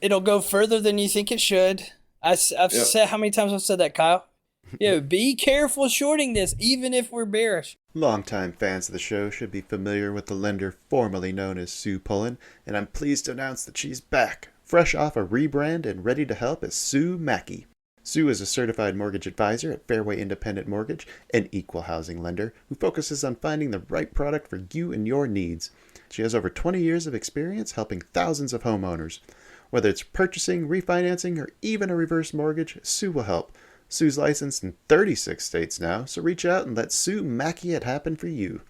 It'll go further than you think it should. I've said, how many times I've said that, Kyle? Be careful shorting this, even if we're bearish. Longtime fans of the show should be familiar with the lender formerly known as Sue Pullen, and I'm pleased to announce that she's back, fresh off a rebrand and ready to help as Sue Mackey. Sue is a certified mortgage advisor at Fairway Independent Mortgage, an equal housing lender who focuses on finding the right product for you and your needs. She has over 20 years of experience helping thousands of homeowners. Whether it's purchasing, refinancing, or even a reverse mortgage, Sue will help. Sue's licensed in 36 states now, so reach out and let Sue Mackey it happen for you.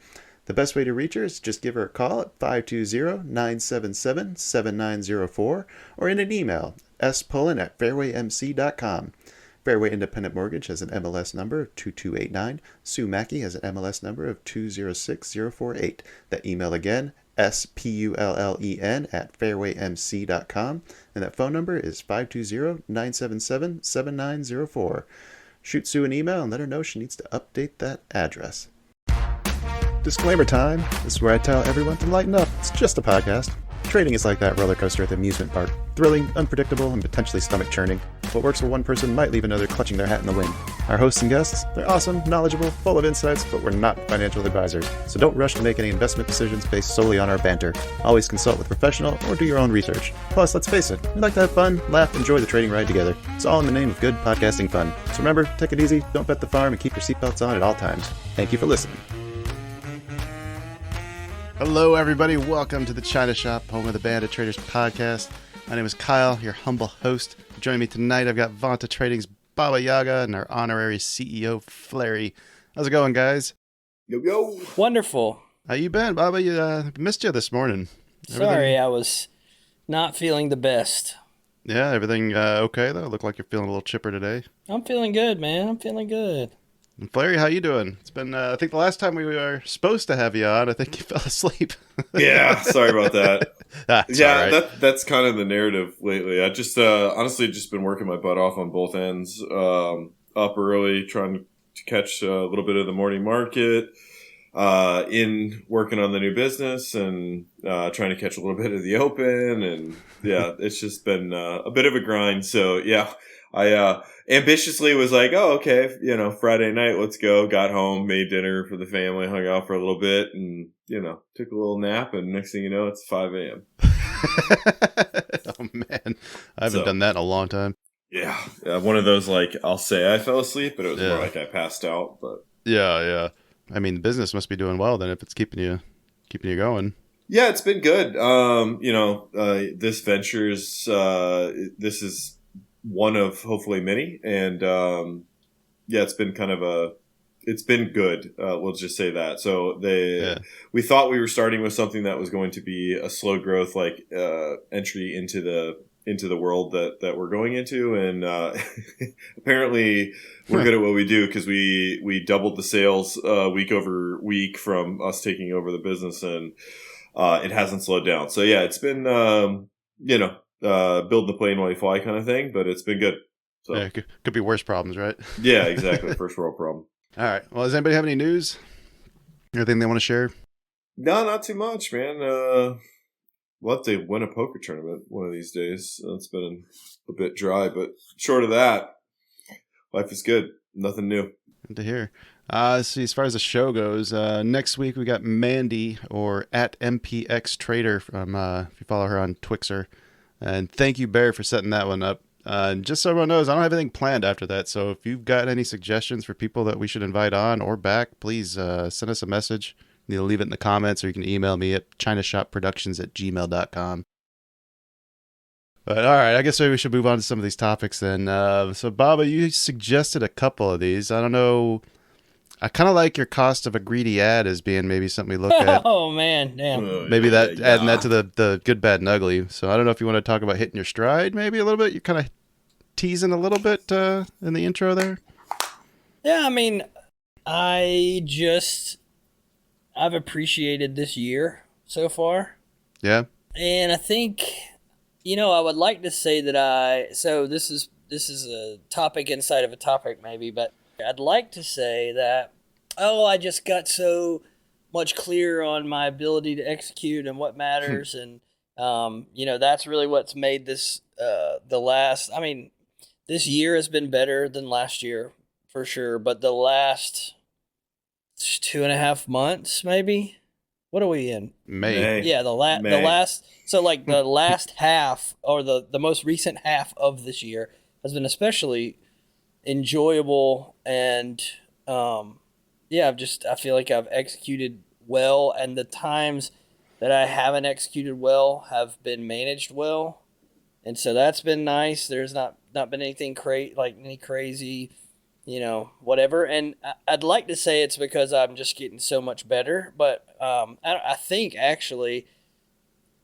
The best way to reach her is just give her a call at 520-977-7904 or in an email, spullen@fairwaymc.com. Fairway Independent Mortgage has an MLS number of 2289. Sue Mackey has an MLS number of 206048. That email again, spullen@fairwaymc.com, and that phone number is 520-977-7904. Shoot Sue an email and let her know she needs to update that address. Disclaimer time. This is where I tell everyone to lighten up. It's just a podcast. Trading is like that roller coaster at the amusement park. Thrilling, unpredictable, and potentially stomach-churning. What works for one person might leave another clutching their hat in the wind. Our hosts and guests, they're awesome, knowledgeable, full of insights, but we're not financial advisors. So don't rush to make any investment decisions based solely on our banter. Always consult with a professional or do your own research. Plus, let's face it, we like to have fun, laugh, enjoy the trading ride together. It's all in the name of good podcasting fun. So remember, take it easy, don't bet the farm, and keep your seatbelts on at all times. Thank you for listening. Hello, everybody. Welcome to the China Shop, home of the Bandit Traders podcast. My name is Kyle, your humble host. Joining me tonight, I've got Vanta Trading's Baba Yaga and our honorary CEO, Fleri. How's it going, guys? Yo, yo. Wonderful. How you been, Baba? Missed you this morning. Sorry, I was not feeling the best. Yeah, everything okay, though? Look like you're feeling a little chipper today. I'm feeling good, man. I'm feeling good. And Fleri, how you doing? It's been, I think the last time we were supposed to have you on, I think you fell asleep. Yeah, sorry about that. Yeah, right. That's kind of the narrative lately. I just honestly just been working my butt off on both ends. Up early, trying to catch a little bit of the morning market, in working on the new business, and trying to catch a little bit of the open. And yeah, it's just been a bit of a grind. So yeah, I ambitiously was like, oh, okay, Friday night, let's go. Got home, made dinner for the family, hung out for a little bit, and, took a little nap. And next thing you know, it's 5 a.m. Oh, man. I haven't done that in a long time. Yeah. One of those, I'll say I fell asleep, but it was more like I passed out. But Yeah. I mean, the business must be doing well then if it's keeping you going. Yeah, it's been good. This venture's, this is one of hopefully many, and it's been it's been good. We'll just say that. So we thought we were starting with something that was going to be a slow growth, entry into the world that we're going into, and apparently we're good at what we do, because we doubled the sales week over week from us taking over the business, and it hasn't slowed down. So yeah, it's been build the plane while you fly kind of thing, but it's been good. So yeah, could be worse problems, right? Yeah, exactly. First world problem. All right. Well, does anybody have any news? Anything they want to share? No, not too much, man. We'll have to win a poker tournament one of these days. It's been a bit dry, but short of that, life is good. Nothing new. Good to hear. See, as far as the show goes, next week we got Mandy, or at MPX Trader, from if you follow her on Twixer. And thank you, Bear, for setting that one up. Just so everyone knows, I don't have anything planned after that. So if you've got any suggestions for people that we should invite on or back, please send us a message. You can leave it in the comments, or you can email me at chinashopproductions@gmail.com. But all right, I guess maybe we should move on to some of these topics then. So Baba, you suggested a couple of these. I don't know. I kind of like your cost of a greedy ad as being maybe something we look at. Oh, man. Damn. Maybe adding that to the good, bad, and ugly. So I don't know if you want to talk about hitting your stride maybe a little bit. You're kind of teasing a little bit in the intro there. Yeah, I mean, I've appreciated this year so far. Yeah. And I think, I would like to say that so this is a topic inside of a topic maybe, but I'd like to say that, I just got so much clearer on my ability to execute and what matters, and That's really what's made this this year has been better than last year for sure, but the last 2.5 months, maybe. What are we in? May. Yeah, the May. last. So like the last half or the most recent half of this year has been especially enjoyable, and I feel like I've executed well, and the times that I haven't executed well have been managed well, and so that's been nice. There's not been anything any crazy, whatever. And I'd like to say it's because I'm just getting so much better, but I think actually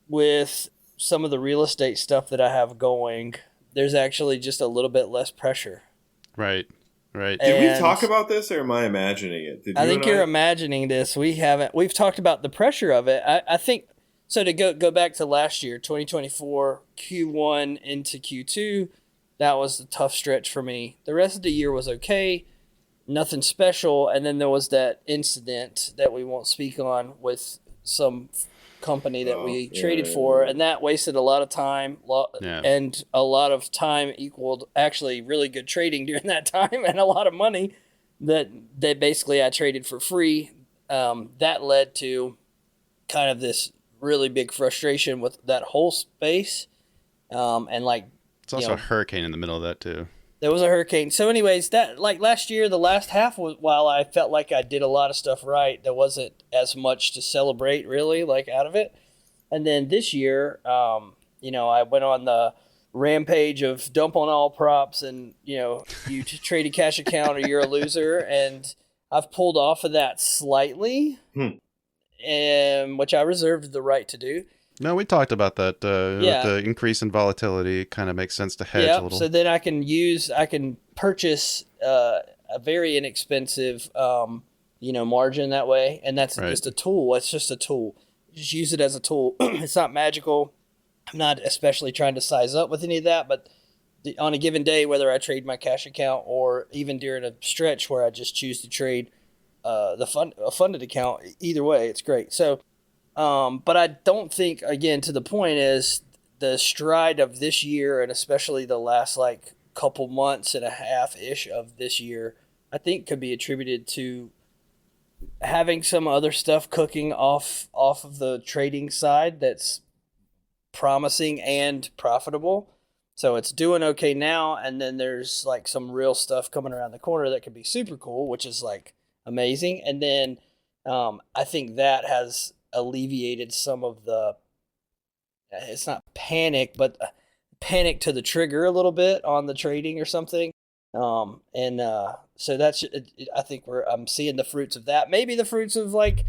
with some of the real estate stuff that I have going, there's actually just a little bit less pressure. Right. Did we talk about this, or am I imagining it? I think you're imagining this. We've talked about the pressure of it. I think, so to go back to last year, 2024, Q1 into Q2, that was a tough stretch for me. The rest of the year was okay, nothing special. And then there was that incident that we won't speak on with some company that we traded for, and that wasted a lot of time, and a lot of time equaled actually really good trading during that time, and a lot of money that basically I traded for free. That led to kind of this really big frustration with that whole space, and like it's also a hurricane in the middle of that too. There was a hurricane. So anyways, that like last year, the last half was, while I felt like I did a lot of stuff right, there wasn't as much to celebrate really like out of it. And then this year, I went on the rampage of dump on all props, and, you trade a cash account or you're a loser. And I've pulled off of that slightly, which I reserved the right to do. No, we talked about that. With the increase in volatility, it kind of makes sense to hedge a little. So then I can purchase a very inexpensive, margin that way. And that's just a tool. It's just a tool. Just use it as a tool. It's not magical. I'm not especially trying to size up with any of that, but on a given day, whether I trade my cash account or even during a stretch where I just choose to trade a funded account, either way, it's great. So, but I don't think, again, to the point is the stride of this year, and especially the last like couple months and a half ish of this year, I think could be attributed to having some other stuff cooking off of the trading side that's promising and profitable. So it's doing okay now, and then there's like some real stuff coming around the corner that could be super cool, which is like amazing. And then I think that has alleviated some of the, it's not panic, but panic to the trigger a little bit on the trading or something. So that's, I think I'm seeing the fruits of that. Maybe the fruits of like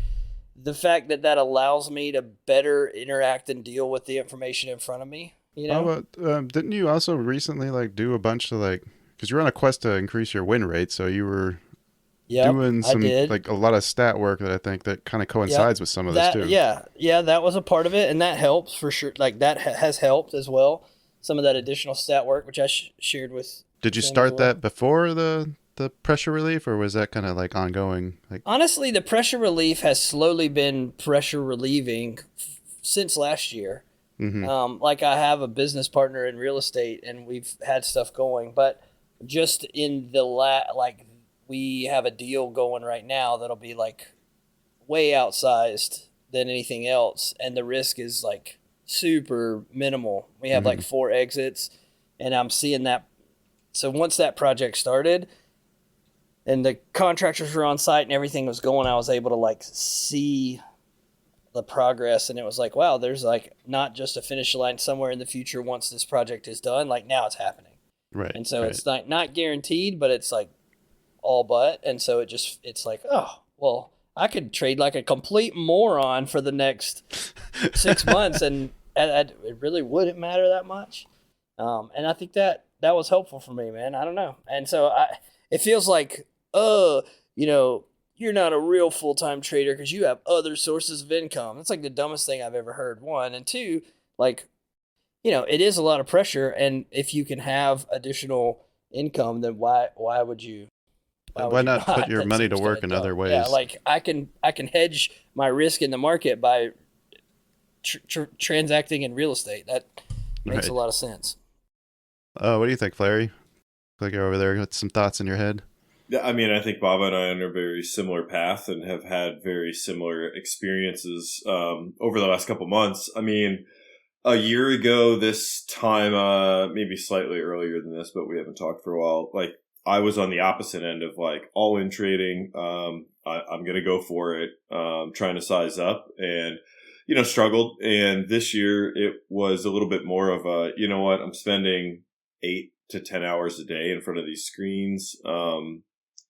the fact that allows me to better interact and deal with the information in front of me. Didn't you also recently like do a bunch of because you're on a quest to increase your win rate, so you were doing some like a lot of stat work that I think that kind of coincides with some of this too. Yeah, that was a part of it, and that helps for sure. Like that has helped as well. Some of that additional stat work, which I shared with. Did you start that before the pressure relief, or was that kind of like ongoing? Like honestly, the pressure relief has slowly been pressure relieving since last year. Mm-hmm. Like I have a business partner in real estate, and we've had stuff going, but just in the we have a deal going right now that'll be like way outsized than anything else, and the risk is like super minimal. We have like 4 exits, and I'm seeing that. So once that project started and the contractors were on site and everything was going, I was able to like see the progress, and it was like, wow, there's like not just a finish line somewhere in the future once this project is done. Like now it's happening. Right. And so it's not guaranteed, but it's like all but. And so it's like, oh, well, I could trade like a complete moron for the next 6 months, and it really wouldn't matter that much. And I think that was helpful for me, man. I don't know. And so it feels like, you're not a real full-time trader because you have other sources of income. That's like the dumbest thing I've ever heard, one. And two, like, it is a lot of pressure. And if you can have additional income, then why would you? Why not put your money to work in other ways? Yeah, like I can hedge my risk in the market by transacting in real estate. That makes a lot of sense. What do you think, Fleri? Like you're over there with some thoughts in your head. Yeah, I mean, I think Baba and I are on a very similar path and have had very similar experiences over the last couple months. I mean, a year ago this time, maybe slightly earlier than this, but we haven't talked for a while. Like, I was on the opposite end of like all in trading. I'm going to go for it, trying to size up and, struggled. And this year it was a little bit more of a, you know what, I'm spending 8 to 10 hours a day in front of these screens.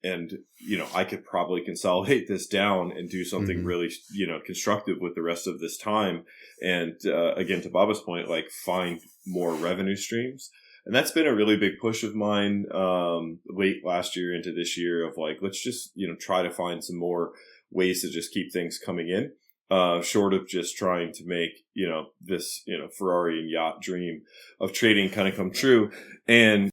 And, I could probably consolidate this down and do something really, constructive with the rest of this time. And, again, to Baba's point, like find more revenue streams. And that's been a really big push of mine, late last year into this year of like, let's just, try to find some more ways to just keep things coming in, short of just trying to make, this, Ferrari and yacht dream of trading kind of come true. And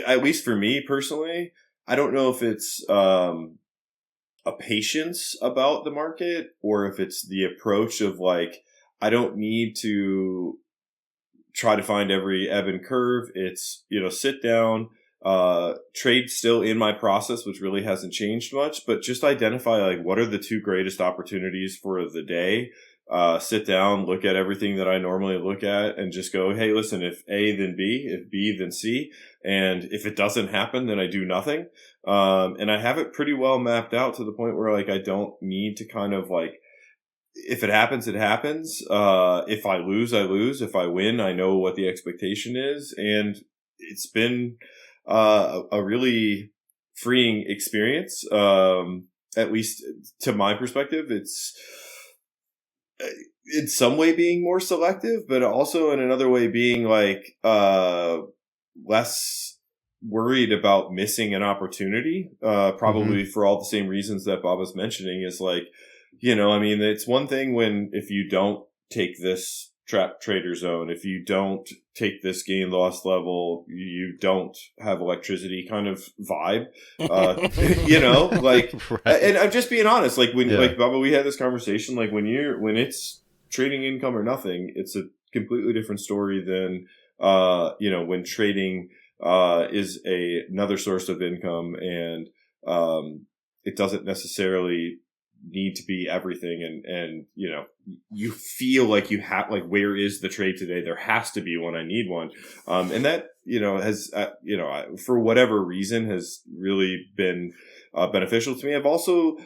at least for me personally, I don't know if it's, a patience about the market or if it's the approach of like, I don't need to try to find every ebb and curve. It's, sit down, trade still in my process, which really hasn't changed much, but just identify like what are the 2 greatest opportunities for the day. Sit down, look at everything that I normally look at and just go, hey, listen, if A, then B, if B, then C. And if it doesn't happen, then I do nothing. And I have it pretty well mapped out to the point where like, I don't need to kind of like, if it happens, it happens. If I lose, I lose. If I win, I know what the expectation is. And it's been, a really freeing experience. At least to my perspective, it's, in some way being more selective, but also in another way being like, less worried about missing an opportunity, probably for all the same reasons that Bob was mentioning is like, I mean, it's one thing if you don't take this trap trader zone, if you don't take this gain loss level, you don't have electricity kind of vibe, like, right. And I'm just being honest, like like Baba, we had this conversation, like when it's trading income or nothing, it's a completely different story than, when trading, is another source of income and, it doesn't necessarily need to be everything and you feel like you have like where is the trade today, there has to be one, I need one, and that has for whatever reason has really been beneficial to me. I've also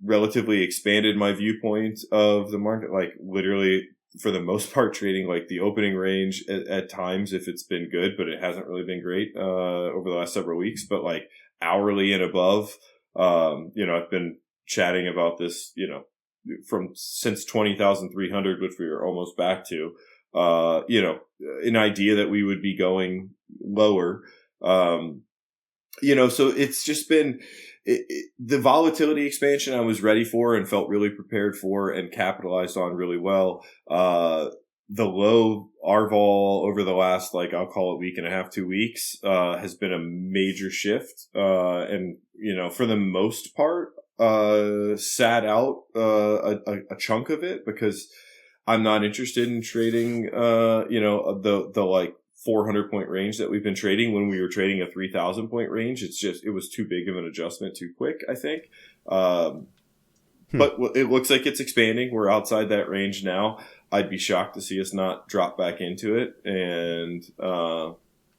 relatively expanded my viewpoint of the market, like literally for the most part trading like the opening range at times if it's been good, but it hasn't really been great over the last several weeks, but like hourly and above. I've been chatting about this, since 20,300, which we are almost back to, an idea that we would be going lower. So it's just been the volatility expansion I was ready for and felt really prepared for and capitalized on really well. The low RVol over the last, like, I'll call it week and a half, 2 weeks, has been a major shift. And, for the most part, sat out, a chunk of it because I'm not interested in trading, the like 400 point range that we've been trading when we were trading a 3,000 point range. It was too big of an adjustment too quick, I think. But it looks like it's expanding. We're outside that range now. I'd be shocked to see us not drop back into it and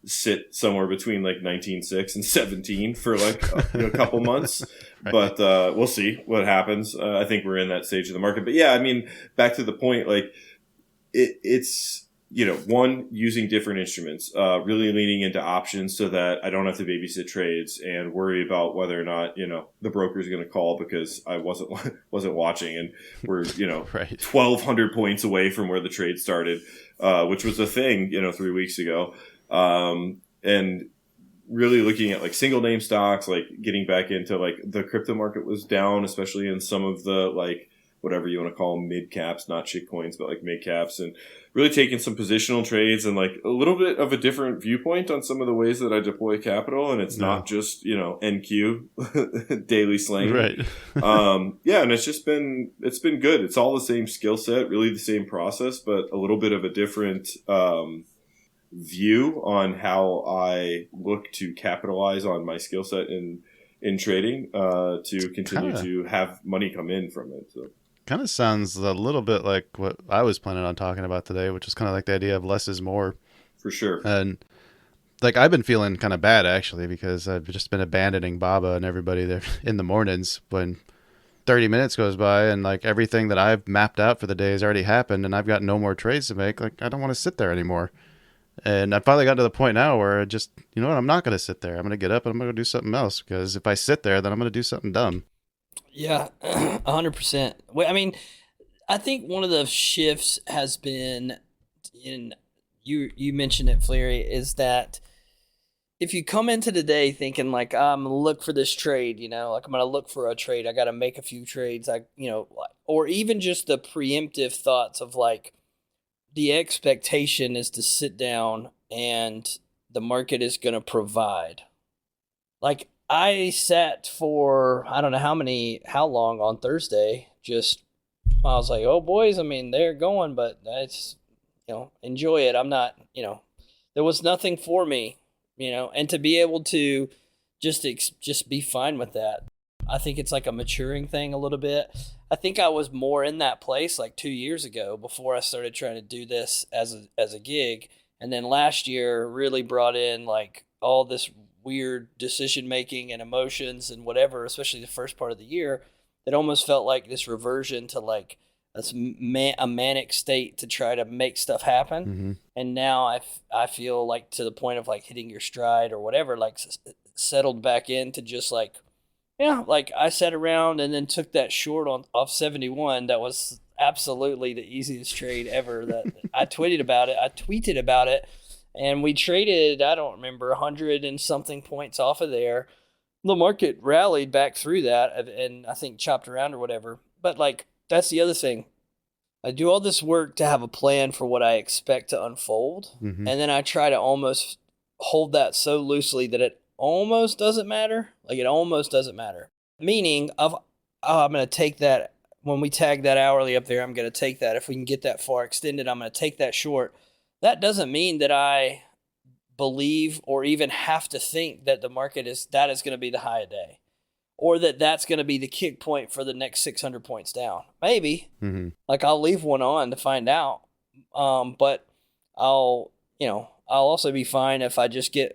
sit somewhere between like 19.6 and 17 for like a couple months. Right. But we'll see what happens. I think we're in that stage of the market. But yeah, I mean, back to the point, like it's one, using different instruments, really leaning into options so that I don't have to babysit trades and worry about whether or not, the broker is going to call because I wasn't watching and we're, right. 1,200 points away from where the trade started, which was a thing, 3 weeks ago. And really looking at like single name stocks, like getting back into like the crypto market was down, especially in some of the like, whatever you want to call them, mid caps, not shit coins, but like mid caps, and really taking some positional trades and like a little bit of a different viewpoint on some of the ways that I deploy capital. And it's not just, NQ daily slaying. Right. Yeah. And it's been good. It's all the same skill set, really the same process, but a little bit of a different, view on how I look to capitalize on my skill set in trading, to continue to have money come in from it. So. Kind of sounds a little bit like what I was planning on talking about today, which is kind of like the idea of less is more. For sure. And like I've been feeling kind of bad actually because I've just been abandoning Baba and everybody there in the mornings when 30 minutes goes by and like everything that I've mapped out for the day has already happened and I've got no more trades to make. Like I don't want to sit there anymore. And I finally got to the point now where I just, you know what, I'm not going to sit there. I'm going to get up and I'm going to go do something else because if I sit there, then I'm going to do something dumb. Yeah, 100%. Well, I mean, I think one of the shifts has been you mentioned it, Fleri, is that if you come into the day thinking like, I'm going to look for this trade, like I'm going to look for a trade, I got to make a few trades, or even just the preemptive thoughts of like, the expectation is to sit down and the market is going to provide. Like I sat for, I don't know how long on Thursday. I was like, oh boys, I mean, they're going, but it's, enjoy it. I'm not, there was nothing for me, and to be able to just be fine with that. I think it's like a maturing thing a little bit. I think I was more in that place like 2 years ago before I started trying to do this as a gig. And then last year really brought in like all this weird decision making and emotions and whatever, especially the first part of the year, that almost felt like this reversion to like a manic state to try to make stuff happen. Mm-hmm. And now I feel like to the point of like hitting your stride or whatever, like settled back into just like, yeah, like I sat around and then took that short off 71. That was absolutely the easiest trade ever. That I tweeted about it, and we traded, I don't remember, 100 and something points off of there. The market rallied back through that and I think chopped around or whatever. But like, that's the other thing. I do all this work to have a plan for what I expect to unfold. Mm-hmm. And then I try to almost hold that so loosely that it almost doesn't matter. Like it almost doesn't matter. Meaning I'm going to take that when we tag that hourly up there, I'm going to take that. If we can get that far extended, I'm going to take that short. That doesn't mean that I believe or even have to think that the market is going to be the high of day or that that's going to be the kick point for the next 600 points down. Maybe. Mm-hmm. Like I'll leave one on to find out. But I'll also be fine if I just get,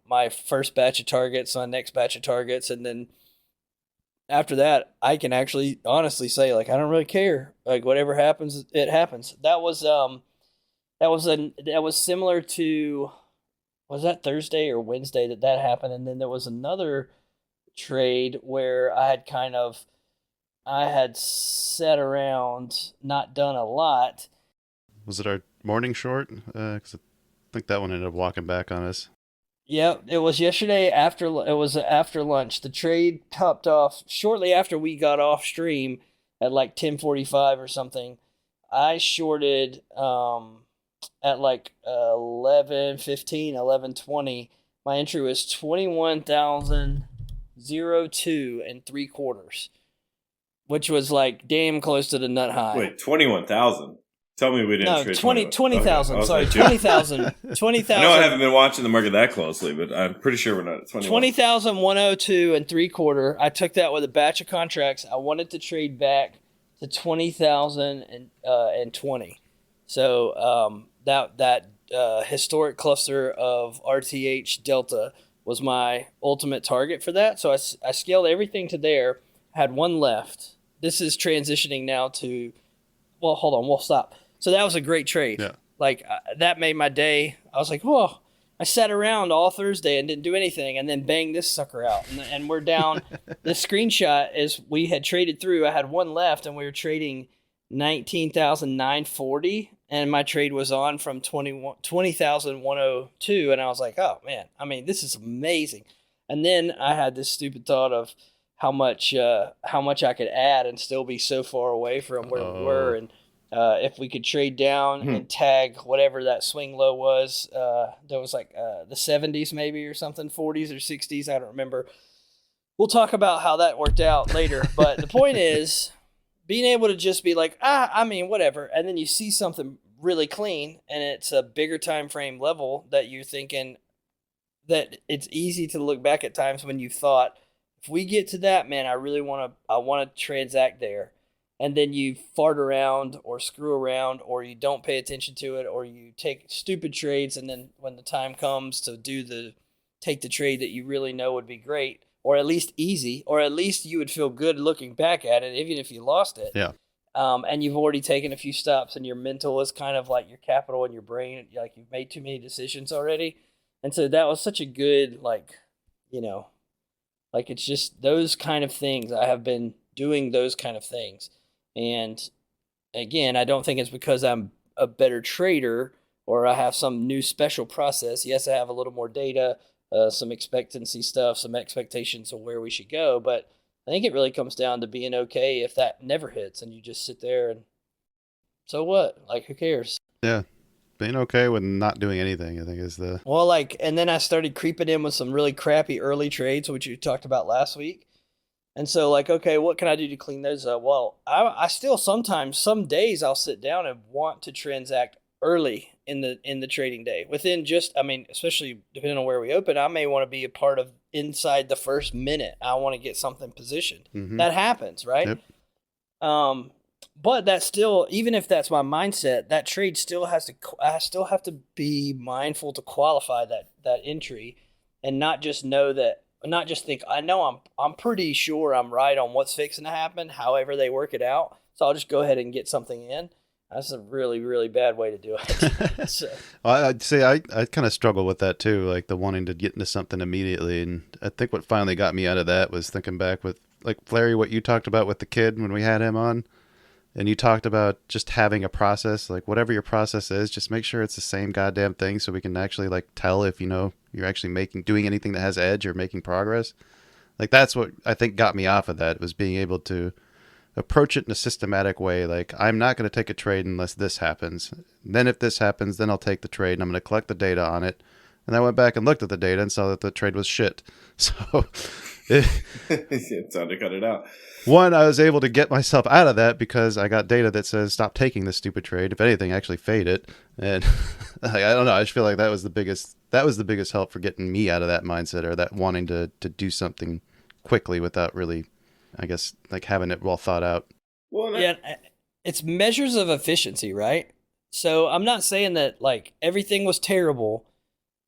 my first batch of targets, my next batch of targets. And then after that, I can actually honestly say, like, I don't really care. Like whatever happens, it happens. That was similar to, was that Thursday or Wednesday that happened? And then there was another trade where I had sat around, not done a lot. Was it our morning short? 'Cause I think that one ended up walking back on us. Yeah, it was yesterday after lunch. The trade topped off shortly after we got off stream at like 10:45 or something. I shorted at like 11:15, 11:20. My entry was 21,002 and 3/4, which was like damn close to the nut high. Wait, 21,000. Tell me we didn't trade 20,000. Okay. Sorry, like, 20,000. 20,000. I know I haven't been watching the market that closely, but I'm pretty sure we're not at 20,102 and 3/4. I took that with a batch of contracts. I wanted to trade back to 20,020. So that historic cluster of RTH Delta was my ultimate target for that. So I scaled everything to there. Had one left. This is transitioning now to. Well, hold on. We'll stop. So that was a great trade. Yeah. Like that made my day. I was like, whoa. I sat around all Thursday and didn't do anything, and then bang this sucker out. And we're down. The screenshot is we had traded through. I had one left, and we were trading 19,940, and my trade was on from 20,102, and I was like, oh man, I mean, this is amazing. And then I had this stupid thought of how much I could add and still be so far away from where we were, and if we could trade down and tag whatever that swing low was. That was like the 70s maybe or something, 40s or 60s. I don't remember. We'll talk about how that worked out later. But the point is being able to just be like, I mean, whatever. And then you see something really clean and it's a bigger time frame level that you're thinking that it's easy to look back at times when you thought, if we get to that, man, I want to transact there. And then you fart around or screw around or you don't pay attention to it or you take stupid trades. And then when the time comes to take the trade that you really know would be great or at least easy, or at least you would feel good looking back at it, even if you lost it. Yeah. And you've already taken a few stops and your mental is kind of like your capital in your brain. Like you've made too many decisions already. And so that was such a good, it's just those kind of things. I have been doing those kind of things. And again, I don't think it's because I'm a better trader or I have some new special process. Yes, I have a little more data, some expectancy stuff, some expectations of where we should go. But I think it really comes down to being okay if that never hits and you just sit there and so what? Like, who cares? Yeah. Being okay with not doing anything, I think, is the... Well, and then I started creeping in with some really crappy early trades, which you talked about last week. And so, okay, what can I do to clean those up? Well, I still sometimes, some days I'll sit down and want to transact early in the trading day. Within especially depending on where we open, I may want to be a part of inside the first minute. I want to get something positioned. Mm-hmm. That happens, right? Yep. But that's still, even if that's my mindset, that trade still I still have to be mindful to qualify that entry and not just think, I know I'm pretty sure I'm right on what's fixing to happen, however they work it out. So I'll just go ahead and get something in. That's a really, really bad way to do it. So. I'd say I kind of struggle with that too, like the wanting to get into something immediately. And I think what finally got me out of that was thinking back with like Fleri, what you talked about with the kid when we had him on. And you talked about just having a process, like whatever your process is, just make sure it's the same goddamn thing so we can actually like tell if, you're actually doing anything that has edge or making progress. Like that's what I think got me off of that, was being able to approach it in a systematic way. Like, I'm not going to take a trade unless this happens. And then if this happens, then I'll take the trade and I'm going to collect the data on it. And I went back and looked at the data and saw that the trade was shit. So it's time to cut it out. One, I was able to get myself out of that because I got data that says stop taking this stupid trade. If anything, actually fade it. And I don't know. I just feel like that was the biggest help for getting me out of that mindset, or that wanting to do something quickly without really, I guess, like having it well thought out. Well, yeah, it's measures of efficiency, right? So I'm not saying that like everything was terrible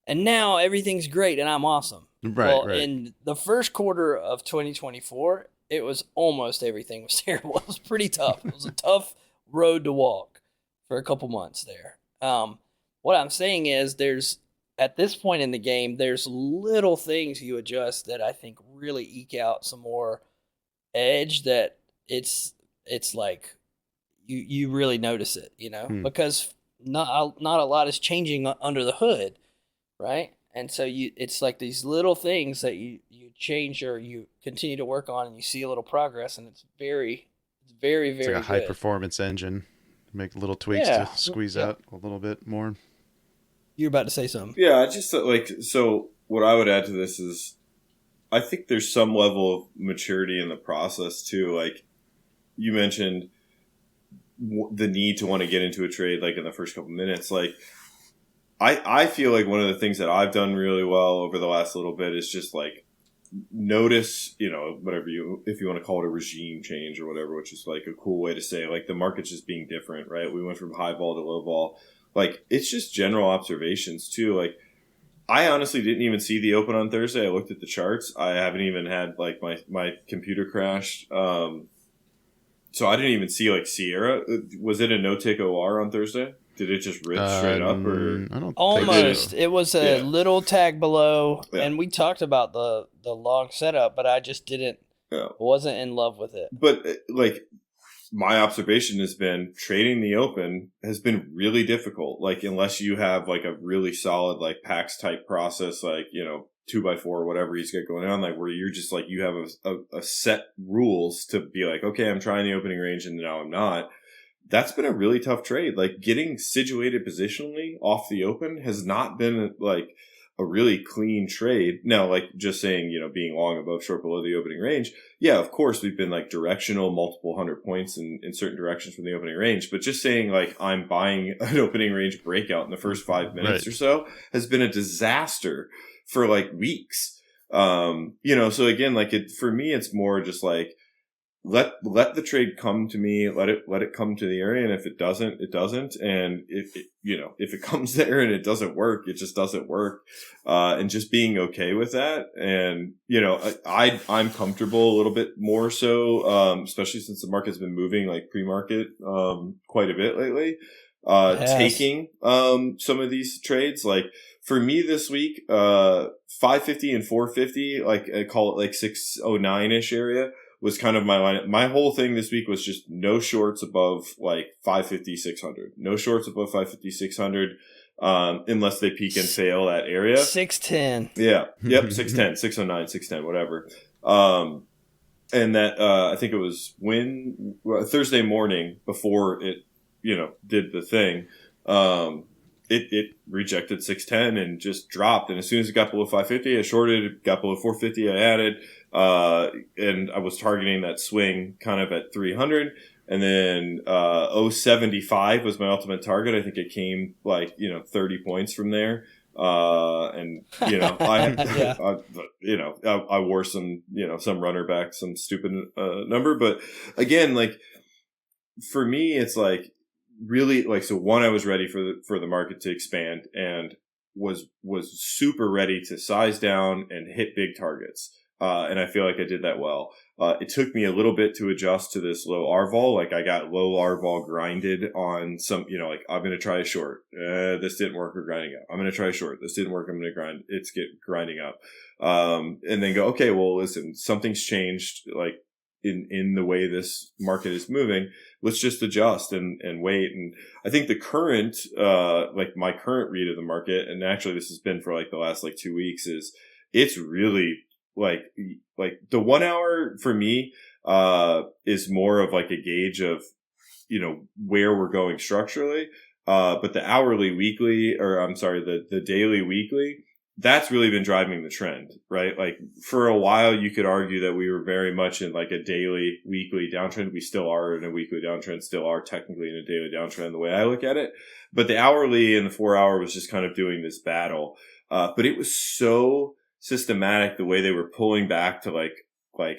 and now everything's great and I'm awesome. Right. In the first quarter of 2024, it was almost everything was terrible. It was pretty tough. It was a tough road to walk for a couple months there. What I'm saying is at this point in the game, there's little things you adjust that I think really eke out some more edge, that it's like you really notice it, because not a lot is changing under the hood, right? And so it's like these little things that you change or you continue to work on, and you see a little progress, and it's very, very, very it's like a high performance engine. Make little tweaks to squeeze out a little bit more. You're about to say something. Yeah, just so what I would add to this is, I think there's some level of maturity in the process too. Like you mentioned, the need to want to get into a trade like in the first couple minutes. Like I feel like one of the things that I've done really well over the last little bit is just like notice, whatever if you want to call it a regime change or whatever, which is like a cool way to say like the market's just being different, right? We went from high vol to low vol. Like it's just general observations too. Like I honestly didn't even see the open on Thursday. I looked at the charts. I haven't even had like my computer crashed. So I didn't even see like Sierra. Was it a no take OR on Thursday? Did it just rip straight up, or I don't almost? So. It was a little tag below, and we talked about the long setup, but I just wasn't in love with it. But like my observation has been trading the open has been really difficult. Like unless you have like a really solid like PAX type process, like 2x4 or whatever he's got going on, like where you're just like you have a set rules to be like, okay, I'm trying the opening range and now I'm not. that's been a really tough trade. Like getting situated positionally off the open has not been like a really clean trade. Now, like just saying, being long above, short below the opening range. Yeah, of course, we've been like directional, multiple 100 points in certain directions from the opening range. But just saying like I'm buying an opening range breakout in the first 5 minutes or so has been a disaster for like weeks. So again, like for me, it's more just like, let the trade come to me, let it come to the area. And if it doesn't, it doesn't. And if it comes there and it doesn't work, it just doesn't work. And just being okay with that. And, I'm comfortable a little bit more so, especially since the market's been moving like pre-market, quite a bit lately, taking, some of these trades. Like for me this week, 550 and 450, like I call it like 609-ish area, was kind of my line. My whole thing this week was just no shorts above like 550, 600. No shorts above 550, 600, unless they peak and fail that area. 610. Yeah. Yep. 610, 609, 610, whatever. And that, I think it was Thursday morning before it, did the thing. It rejected 610 and just dropped. And as soon as it got below 550, I shorted. It got below 450, I added. And I was targeting that swing kind of at 300. And then 075 was my ultimate target. I think it came like, 30 points from there. I wore some, some runner back, some stupid number. But again, like for me, it's like, really like, so one, I was ready for the market to expand and was super ready to size down and hit big targets. And I feel like I did that well. It took me a little bit to adjust to this low R-vol. Like I got low R-vol grinded on some, like I'm going to try a short. This didn't work. We're grinding up. I'm going to try a short. This didn't work. I'm going to grind. It's grinding up. And then go, okay, well, listen, something's changed. Like in the way this market is moving, let's just adjust and wait. And I think the current, like my current read of the market, and actually this has been for like the last like 2 weeks, is it's really like the 1 hour for me, is more of like a gauge of, where we're going structurally. But the hourly, weekly, or I'm sorry, the daily, weekly, that's really been driving the trend, right? Like for a while, you could argue that we were very much in like a daily, weekly downtrend. We still are in a weekly downtrend, still are technically in a daily downtrend the way I look at it. But the hourly and the 4 hour was just kind of doing this battle. But it was so systematic the way they were pulling back to like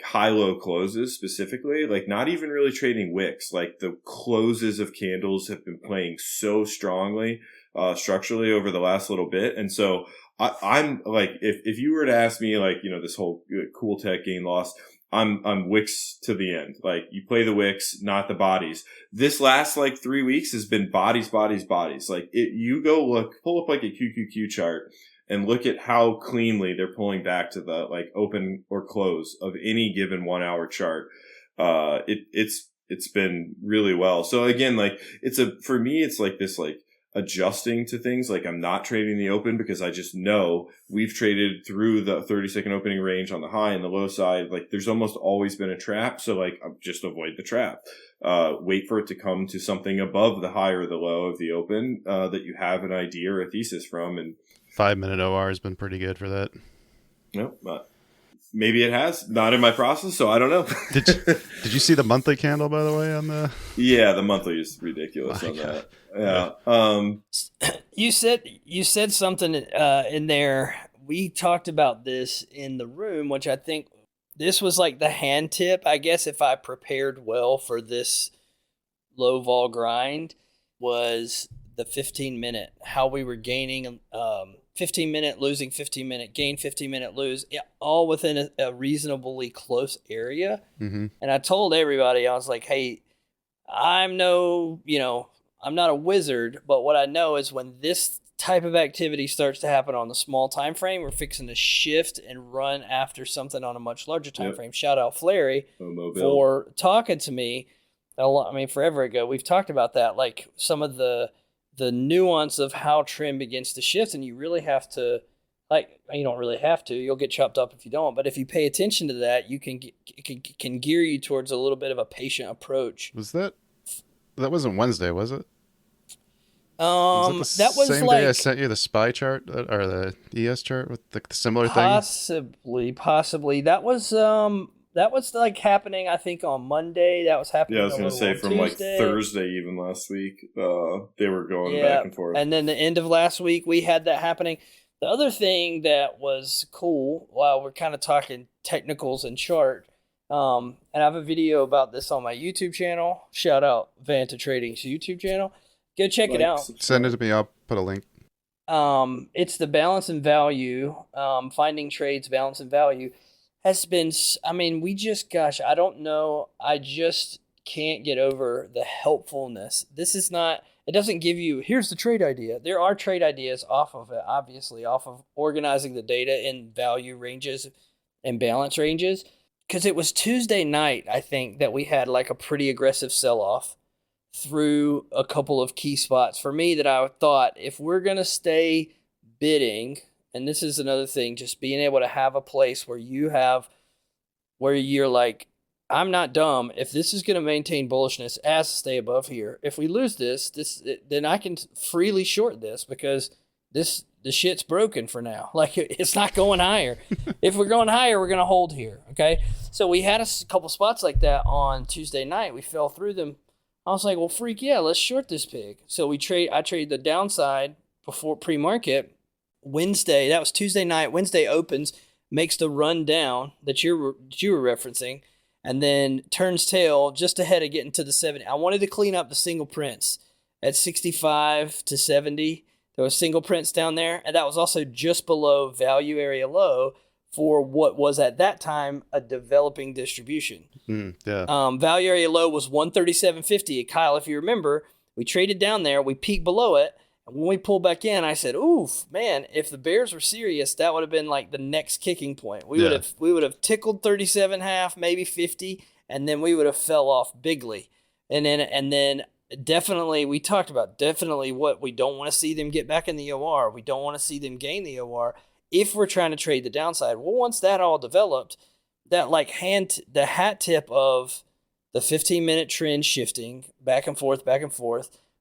high-low closes specifically, like not even really trading wicks. Like the closes of candles have been playing so strongly, structurally over the last little bit. And so I'm like, if you were to ask me, like, this whole cool tech gain loss, I'm wicks to the end. Like you play the wicks, not the bodies. This last like 3 weeks has been bodies, bodies, bodies. Like you go pull up like a QQQ chart and look at how cleanly they're pulling back to the like open or close of any given 1 hour chart. It's been really well. So again, like for me, it's like this, like, adjusting to things. Like I'm not trading the open because I just know we've traded through the 30-second opening range on the high and the low side. Like there's almost always been a trap. So like I'm just avoid the trap, wait for it to come to something above the high or the low of the open, that you have an idea or a thesis from. And 5-minute OR has been pretty good for that. No, maybe it has. Not in my process, so I don't know. Did you see the monthly candle, by the way, on the? Yeah, the monthly is ridiculous on that. Yeah. You said something in there. We talked about this in the room, which I think this was like the hand tip. I guess if I prepared well for this low vol grind, was the 15-minute. How we were gaining 15-minute, losing 15-minute, gain 15-minute, lose, all within a reasonably close area. Mm-hmm. And I told everybody, I was like, hey, I'm not a wizard, but what I know is when this type of activity starts to happen on the small time frame, we're fixing to shift and run after something on a much larger time frame. Shout out Fleri for talking to me. Forever ago, we've talked about that, like some of the nuance of how trend begins to shift, and you really have to, like, you don't really have to, you'll get chopped up if you don't, but if you pay attention to that, it can gear you towards a little bit of a patient approach. Was that That wasn't Wednesday, was it? That was Same like day I sent you the SPY chart or the ES chart with the similar thing? possibly. That was like happening, I think, on Monday. That was Yeah, I happening was a going to little say on from like Tuesday. Thursday even last week, they were going back Yeah, and forth. and then the end of last week we had that happening. The other thing that was cool, while we're kind of talking technicals and chart, and I have a video about this on my YouTube channel. Shout out Vanta Trading's YouTube channel. Go check it out. Send it to me. I'll put a link. It's the balance and value. Finding trades, balance and value has been. I mean, I don't know. I just can't get over the helpfulness. This is not. It doesn't give you, here's the trade idea. There are trade ideas off of it, obviously, off of organizing the data in value ranges and balance ranges. Because it was Tuesday night, I think, that we had like a pretty aggressive sell-off through a couple of key spots for me that I thought, if we're going to stay bidding, and this is another thing, just being able to have a place where you're like, I'm not dumb. If this is going to maintain bullishness as to stay above here, if we lose this, then I can freely short this because the shit's broken for now. Like, it's not going higher. If we're going higher, we're going to hold here. Okay. So we had a couple spots like that on Tuesday night. We fell through them. I was like, well, freak yeah, let's short this pig. So I trade the downside before pre-market. Wednesday, that was Tuesday night. Wednesday opens, makes the run down that you were referencing, and then turns tail just ahead of getting to the 70. I wanted to clean up the single prints at 65 to 70. There was single prints down there, and that was also just below value area low for what was at that time a developing distribution. Value area low was 137.50. Kyle, if you remember, we traded down there. We peaked below it. And when we pulled back in, I said, oof, man, if the Bears were serious, that would have been like the next kicking point. We would have tickled 37.5, maybe 50, and then we would have fell off bigly. And then definitely, we talked about definitely what we don't want to see them get back in the OR. We don't want to see them gain the OR if we're trying to trade the downside. Well, once that all developed, that like the hat tip of the 15-minute trend shifting back and forth,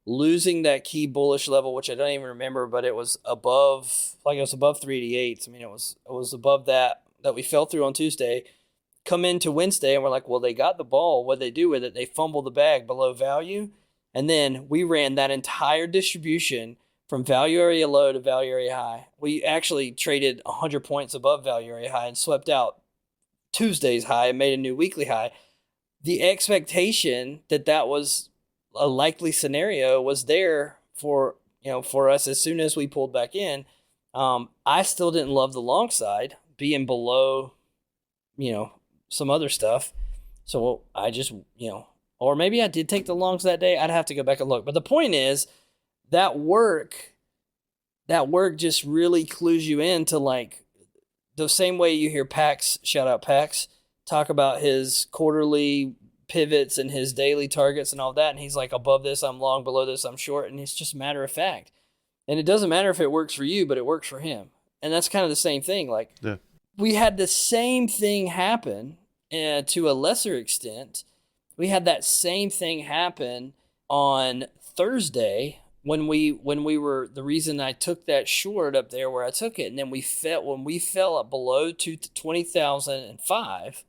losing that key bullish level, which I don't even remember, but it was above 388. I mean, it was above that we fell through on Tuesday. Come into Wednesday and we're like, well, they got the ball. What they do with it? They fumble the bag below value. And then we ran that entire distribution from value area low to value area high. We actually traded 100 points above value area high and swept out Tuesday's high and made a new weekly high. The expectation that was a likely scenario was there for us as soon as we pulled back in. I still didn't love the long side being below, some other stuff. So I just, or maybe I did take the longs that day. I'd have to go back and look. But the point is that work just really clues you into like the same way you hear Pax, shout out Pax, talk about his quarterly pivots and his daily targets and all that. And he's like, above this, I'm long, below this, I'm short. And it's just matter of fact. And it doesn't matter if it works for you, but it works for him. And that's kind of the same thing. Like we had the same thing happen to a lesser extent. We had that same thing happen on Thursday when we were, the reason I took that short up there where I took it. And then when we fell up below 20,005,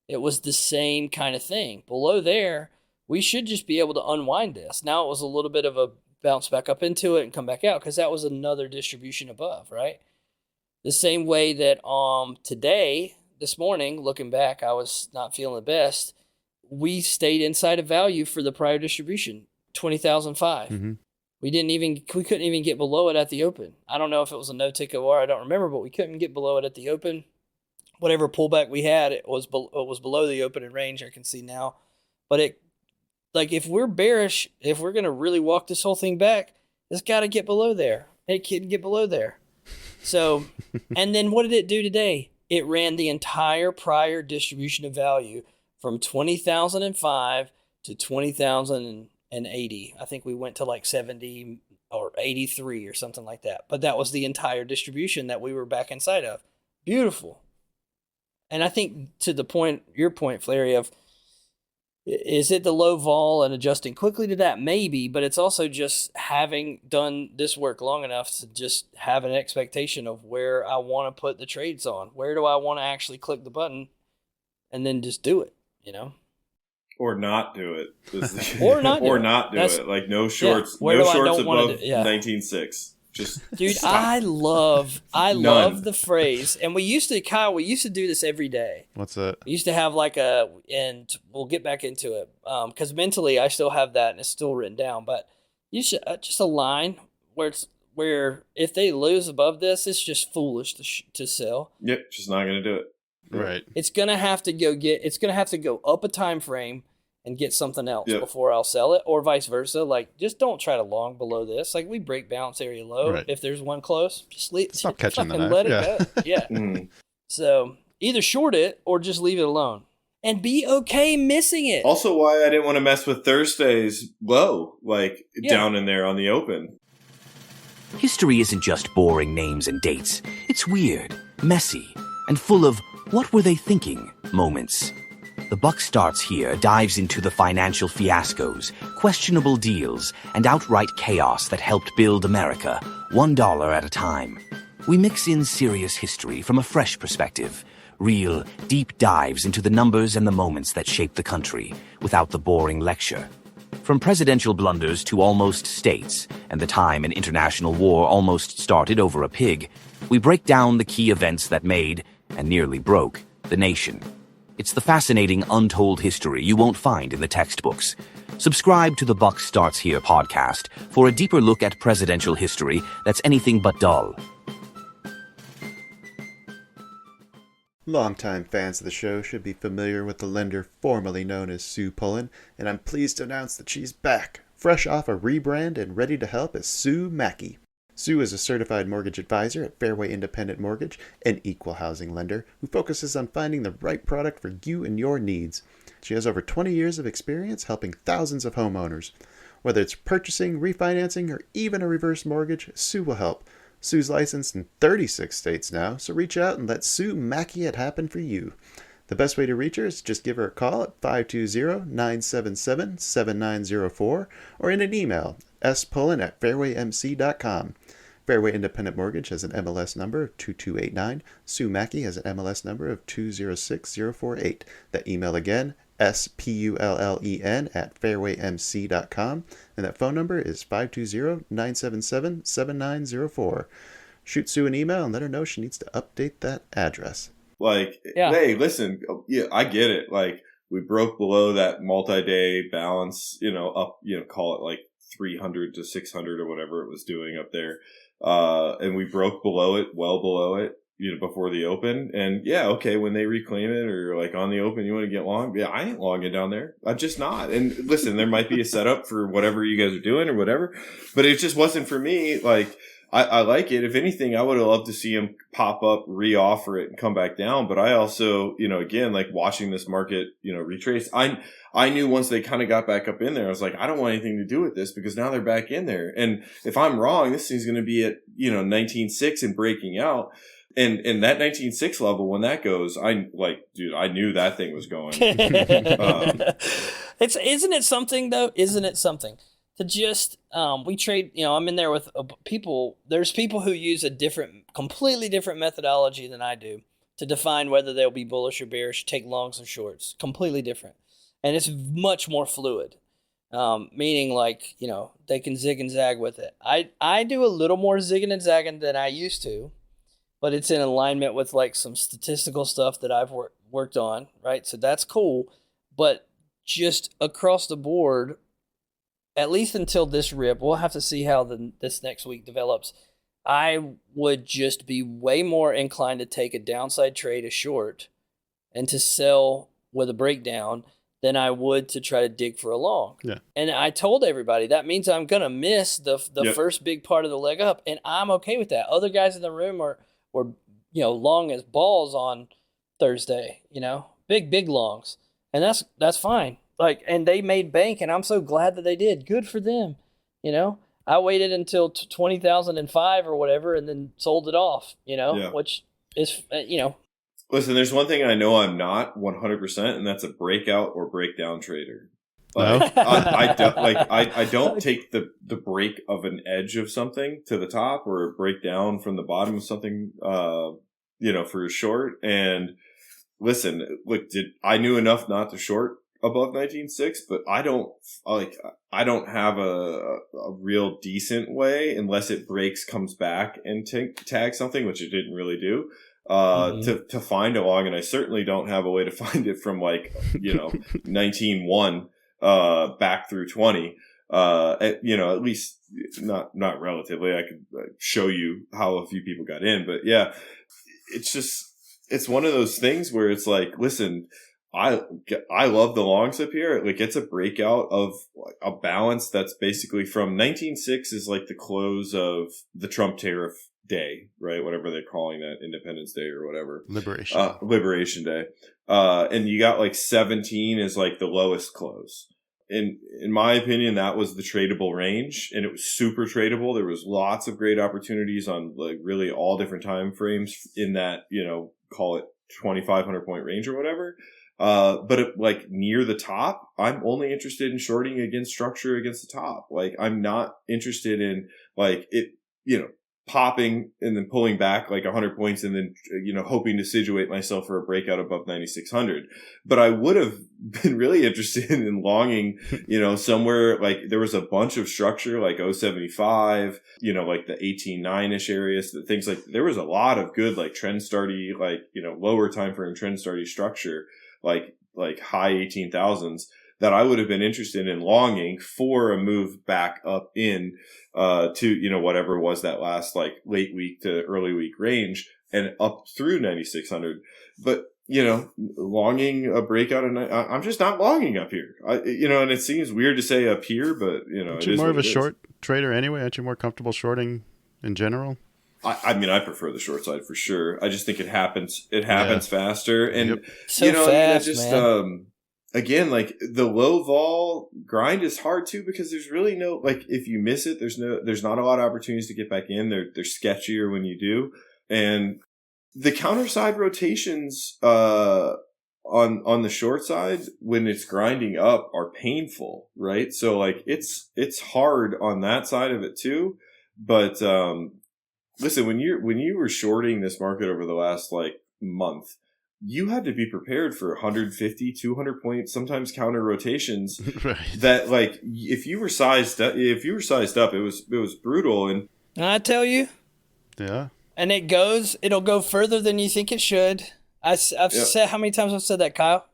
it was the same kind of thing. Below there, we should just be able to unwind this. Now it was a little bit of a bounce back up into it and come back out because that was another distribution above, right? The same way that this morning, looking back, I was not feeling the best. We stayed inside of value for the prior distribution, 20,005. Mm-hmm. We couldn't even get below it at the open. I don't know if it was a no-tick OR. I don't remember, but we couldn't get below it at the open. Whatever pullback we had, it was below the open in range. I can see now, but if we're bearish, if we're gonna really walk this whole thing back, it's got to get below there. It can get below there. So, and then what did it do today? It ran the entire prior distribution of value from 20,005 to 20,080. I think we went to like 70 or 83 or something like that. But that was the entire distribution that we were back inside of. Beautiful. And I think to your point, Fleri, of Is it the low vol and adjusting quickly to that? Maybe, but it's also just having done this work long enough to just have an expectation of where I want to put the trades on. Where do I want to actually click the button and then just do it, Or not do it. Or not do or it. not do it. Like no shorts. Where no do I shorts don't wanna above do- yeah. 19.6. Just Dude, stop. I love the phrase. And we used to do this every day. What's that? We used to have and we'll get back into it. Because mentally I still have that and it's still written down. But you should just a line where if they lose above this, it's just foolish to sell. Yep, just not going to do it. Right. It's gonna have to go up a time frame and get something else before I'll sell it, or vice versa. Like, just don't try to long below this. Like, we break balance area low. Right. If there's one close, just stop catching the knife. let it go. Yeah. Mm. So either short it or just leave it alone and be okay missing it. Also, why I didn't want to mess with Thursday's low, down in there on the open. History isn't just boring names and dates. It's weird, messy, and full of what were they thinking moments. The Buck Starts Here dives into the financial fiascos, questionable deals, and outright chaos that helped build America, $1 at a time. We mix in serious history from a fresh perspective, real, deep dives into the numbers and the moments that shaped the country, without the boring lecture. From presidential blunders to almost states, and the time an international war almost started over a pig, we break down the key events that made, and nearly broke, the nation. It's the fascinating, untold history you won't find in the textbooks. Subscribe to the Buck Starts Here podcast for a deeper look at presidential history that's anything but dull. Longtime fans of the show should be familiar with the lender formerly known as Sue Pullen, and I'm pleased to announce that she's back, fresh off a rebrand and ready to help as Sue Mackey. Sue is a certified mortgage advisor at Fairway Independent Mortgage, an equal housing lender who focuses on finding the right product for you and your needs. She has over 20 years of experience helping thousands of homeowners. Whether it's purchasing, refinancing, or even a reverse mortgage, Sue will help. Sue's licensed in 36 states now, so reach out and let Sue Mackey it happen for you. The best way to reach her is just give her a call at 520-977-7904 or in an email, spullen@fairwaymc.com. Fairway Independent Mortgage has an MLS number of 2289. Sue Mackey has an MLS number of 206048. That email again, spullen@fairwaymc.com. And that phone number is 520-977-7904. Shoot Sue an email and let her know she needs to update that address. Hey, listen, I get it. We broke below that multi-day balance, up, call it 300 to 600 or whatever it was doing up there. And we broke below it, well below it, before the open. And when they reclaim it or on the open, you want to get long? Yeah, I ain't longing down there. I'm just not. And listen, there might be a setup for whatever you guys are doing or whatever, but it just wasn't for me. I like it. If anything, I would have loved to see him pop up, re-offer it, and come back down. But I also, again, watching this market, retrace. I knew once they kind of got back up in there, I was like, I don't want anything to do with this because now they're back in there. And if I'm wrong, this thing's going to be at 19.6 and breaking out. And that 19.6 level, when that goes, I knew that thing was going. Isn't it something though? Isn't it something? To just, we trade, I'm in there with people. There's people who use completely different methodology than I do to define whether they'll be bullish or bearish, take longs or shorts. Completely different. And it's much more fluid, meaning they can zig and zag with it. I do a little more zigging and zagging than I used to, but it's in alignment with some statistical stuff that I've worked on, right? So that's cool. But just across the board, at least until this rip, we'll have to see how this next week develops. I would just be way more inclined to take a downside trade, a short, and to sell with a breakdown than I would to try to dig for a long. Yeah. And I told everybody that means I'm going to miss the first big part of the leg up, and I'm okay with that. Other guys in the room were long as balls on Thursday, big longs, and that's fine. And they made bank, and I'm so glad that they did. Good for them. I waited until 20,005 or whatever, and then sold it off. Which is Listen, there's one thing I know I'm not 100%, and that's a breakout or breakdown trader. No? Like, I don't take the break of an edge of something to the top or a breakdown from the bottom of something, for a short. And listen, look, I knew enough not to short above 19.6, but I don't have a real decent way unless it breaks, comes back and tags something, which it didn't really do. To find a long, and I certainly don't have a way to find it from 19.1 back through 20. At least not relatively. I could show you how a few people got in, but yeah, it's one of those things where it's like, listen, I love the longs up here. Like, it's a breakout of a balance that's basically from 19.6 is like the close of the Trump tariff day, right? Whatever they're calling that, Independence Day or whatever. Liberation Day. And you got 17 is like the lowest close. In my opinion, that was the tradable range, and it was super tradable. There was lots of great opportunities on really all different time frames in that, call it 2,500 point range or whatever. But near the top, I'm only interested in shorting against structure against the top. I'm not interested in popping and then pulling back 100 points and then, hoping to situate myself for a breakout above 9,600. But I would have been really interested in longing, somewhere there was a bunch of structure 075, the 18.9-ish areas, things there was a lot of good, trend starty, lower time frame trend starty structure, high 18,000s that I would have been interested in longing for a move back up in, to, whatever was that last late week to early week range and up through 9,600. But, longing a breakout I'm just not longing up here. And it seems weird to say up here, but Aren't you more of a short trader anyway? Aren't you more comfortable shorting in general? I prefer the short side for sure. I just think it happens faster. And, yep. So fast, man. Again, the low vol grind is hard too, because there's really no, if you miss it, there's not a lot of opportunities to get back in. They're sketchier when you do. And the counter side rotations, on the short side, when it's grinding up, are painful, right? So it's hard on that side of it too. But, listen, when you were shorting this market over the last month, you had to be prepared for 150, 200 point, sometimes counter rotations. Right. That if you were sized up, it was brutal. And I tell you, yeah. And it'll go further than you think it should. I've said, how many times I've said that, Kyle?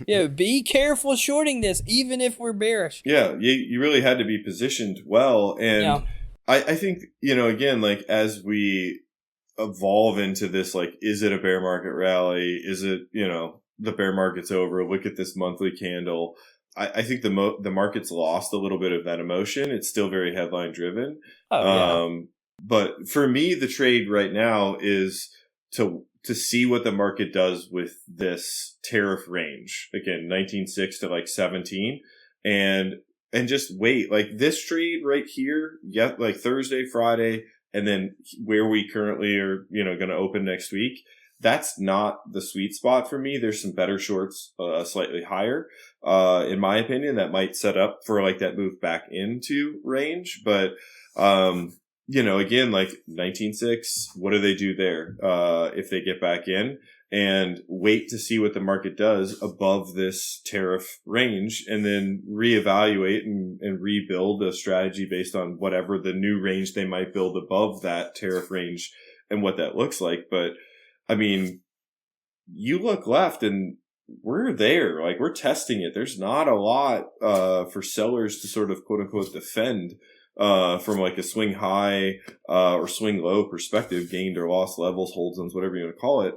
Be careful shorting this, even if we're bearish. Yeah, you really had to be positioned well, and I think again, as we evolve into this, is it a bear market rally? Is it, the bear market's over? Look at this monthly candle. I think the market's lost a little bit of that emotion. It's still very headline driven. But for me, the trade right now is to see what the market does with this tariff range. Again, 19.6 to 17, and just wait. This trade right here, Thursday, Friday, and then where we currently are, going to open next week, that's not the sweet spot for me. There's some better shorts, slightly higher, in my opinion, that might set up for that move back into range. But, again, 19.6, what do they do there? If they get back in and wait to see what the market does above this tariff range, and then reevaluate and rebuild a strategy based on whatever the new range they might build above that tariff range and what that looks like. But I mean, you look left and we're there, we're testing it. There's not a lot, for sellers to sort of quote unquote defend, from a swing high, or swing low perspective, gained or lost levels, hold zones, whatever you want to call it.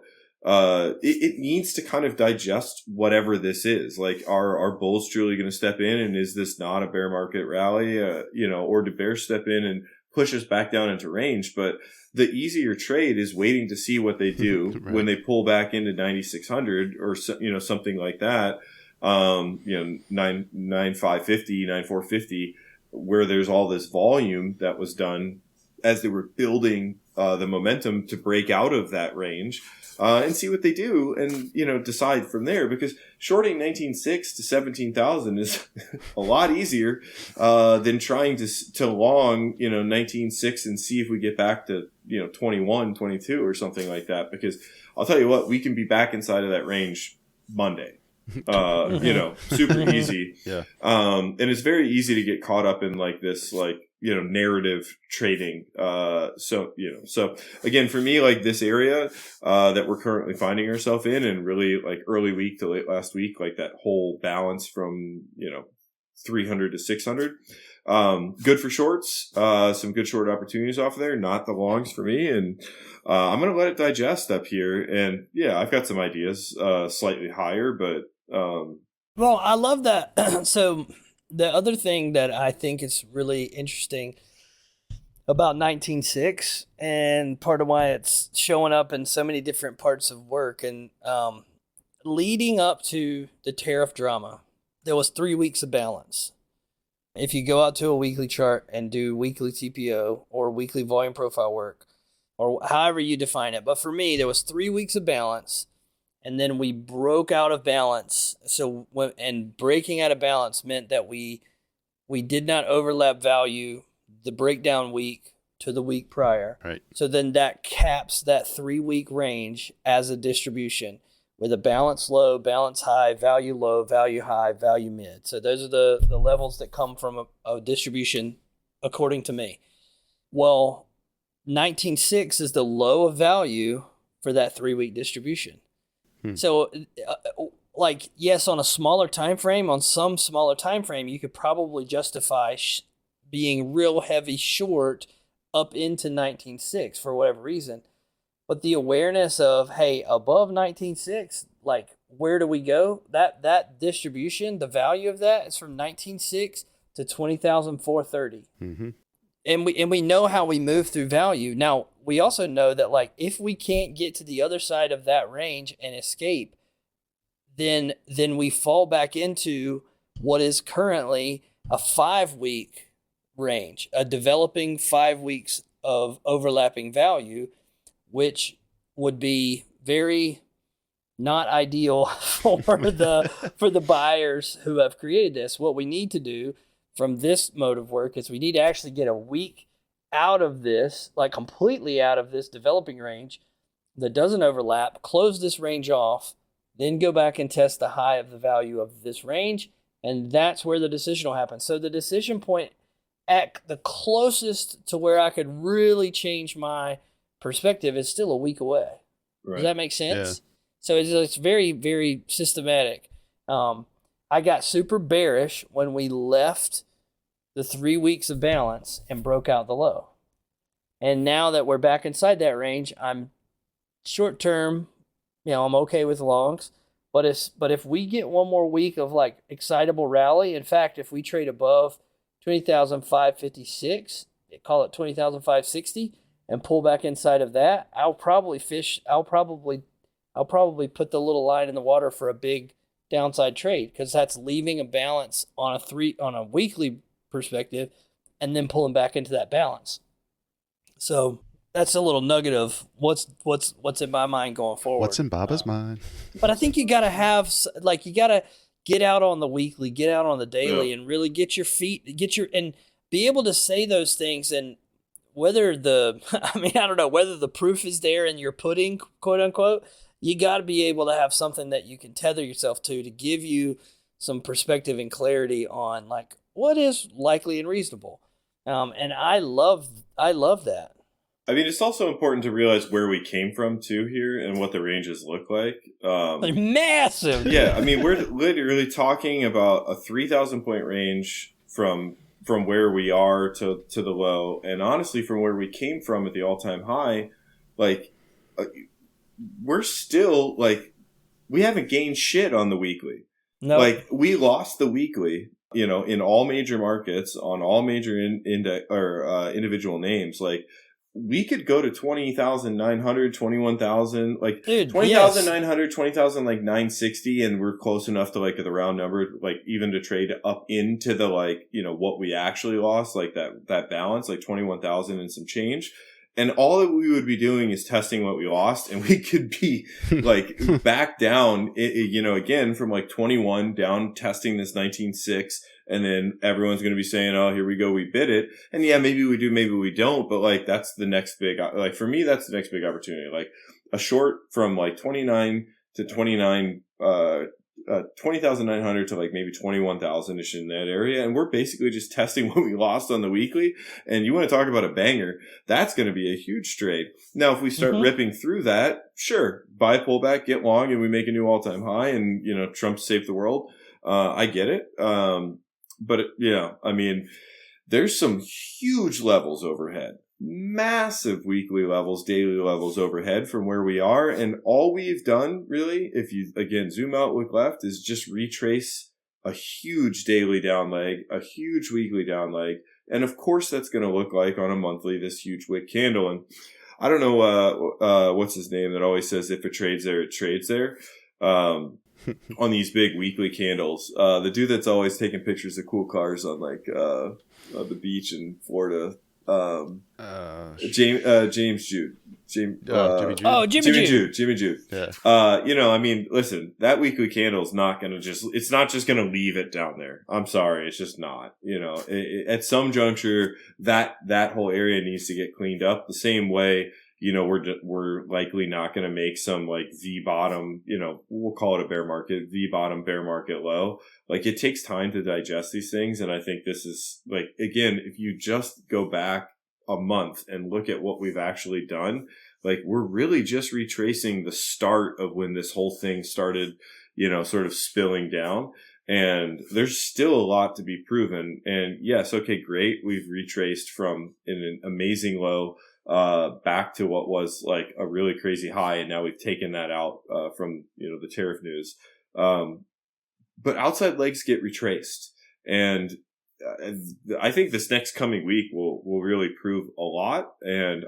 It needs to kind of digest whatever this is. Are bulls truly going to step in, and is this not a bear market rally? Or do bears step in and push us back down into range? But the easier trade is waiting to see what they do right. when they pull back into 9,600 or something like that. 9,550, 9,450, where there's all this volume that was done as they were building the momentum to break out of that range and see what they do and, decide from there, because shorting 19.6 to 17,000 is a lot easier than trying to long, 19.6 and see if we get back to, 21, 22 or something like that, because I'll tell you what, we can be back inside of that range Monday. Super easy. Yeah. And it's very easy to get caught up in like this, narrative trading. So again, for me, like this area, that we're currently finding ourselves in, and really like early week to late last week, like that whole balance from, 300 to 600, good for shorts, some good short opportunities off of there, not the longs for me. And, I'm going to let it digest up here. And yeah, I've got some ideas, slightly higher, but, well, I love that. So the other thing that I think is really interesting about 19.6, and part of why it's showing up in so many different parts of work, and leading up to the tariff drama, there was 3 weeks of balance. If you go out to a weekly chart and do weekly TPO or weekly volume profile work, or however you define it, but for me, there was 3 weeks of balance. And then we broke out of balance. So, and breaking out of balance meant that we did not overlap value the breakdown week to the week prior. Right. So then that caps that 3 week range as a distribution with a balance low, balance high, value low, value high, value mid. So those are the levels that come from a distribution, according to me. Well, 19.6 is the low of value for that 3 week distribution. So, yes, on a smaller time frame, on some smaller time frame, you could probably justify being real heavy short up into 19.6 for whatever reason. But the awareness of, hey, above 19.6, where do we go? That distribution, the value of that is from 19.6 to 20,430. Mm-hmm. And we know how we move through value. Now, we also know that if we can't get to the other side of that range and escape, then we fall back into what is currently a 5 week range, a developing 5 weeks of overlapping value, which would be very not ideal for the buyers who have created this. What we need to do from this mode of work is we need to actually get a week out of this, completely out of this developing range that doesn't overlap, close this range off, then go back and test the high of the value of this range, and that's where the decision will happen. So the decision point at the closest to where I could really change my perspective is still a week away. Right. Does that make sense? Yeah. So it's very, very systematic. I got super bearish when we left the 3 weeks of balance and broke out the low. And now that we're back inside that range, I'm short term, I'm okay with longs. But if we get one more week of excitable rally, in fact, if we trade above 20,556, call it 20,560, and pull back inside of that, I'll probably put the little line in the water for a big downside trade, because that's leaving a balance on a weekly perspective and then pulling back into that balance. So that's a little nugget of what's in my mind going forward. What's in Baba's mind? But I think you got to have, you got to get out on the weekly, get out on the daily, and really get your feet, and be able to say those things. And whether I don't know, whether the proof is there in your pudding, quote unquote, you got to be able to have something that you can tether yourself to give you some perspective and clarity on what is likely and reasonable. And I love that. I mean, it's also important to realize where we came from too here and what the ranges look like. They're massive. Yeah. I mean, we're literally talking about a 3,000 point range from where we are to the low. And honestly, from where we came from at the all-time high, we're still we haven't gained shit on the weekly. No, we lost the weekly, in all major markets on all major individual names. We could go to 20,900, 21,000, 20,900, 20,960, and we're close enough to the round number, even to trade up into the what we actually lost, that balance, 21,000 and some change. And all that we would be doing is testing what we lost, and we could be like back down, again from like 21 down, testing this 19.6, and then everyone's going to be saying, "Oh, here we go, we bid it." And yeah, maybe we do, maybe we don't, but like that's the next big, like for me, that's the next big opportunity. Like a short from like 29 to 29, 20,900 to like maybe 21,000-ish in that area. And we're basically just testing what we lost on the weekly. And you want to talk about a banger, that's going to be a huge trade. Now, if we start ripping through that, sure, buy pullback, get long, and we make a new all-time high, and, Trump saved the world. I get it. But I mean, there's some huge levels overhead. Massive weekly levels, daily levels overhead from where we are. And all we've done really, if you again zoom out, look left, is just retrace a huge daily down leg, a huge weekly down leg. And of course that's going to look like on a monthly, this huge wick candle. And I don't know, what's his name that always says if it trades there, it trades there. On these big weekly candles, the dude that's always taking pictures of cool cars on like, the beach in Florida, James Jude. Jimmy Jude. Jimmy Jude. Yeah. I mean, listen, that weekly candle is not going to it's not just going to leave it down there. I'm sorry. It's just not, at some juncture, that whole area needs to get cleaned up the same way. We're likely not going to make some like V bottom, we'll call it a bear market, V bottom bear market low. Like it takes time to digest these things. And I think this is like, again, if you just go back a month and look at what we've actually done, like we're really just retracing the start of when this whole thing started, sort of spilling down. And there's still a lot to be proven. And yes, okay, great. We've retraced from an amazing low back to what was like a really crazy high, and now we've taken that out from the tariff news. But outside legs get retraced, and I think this next coming week will really prove a lot. And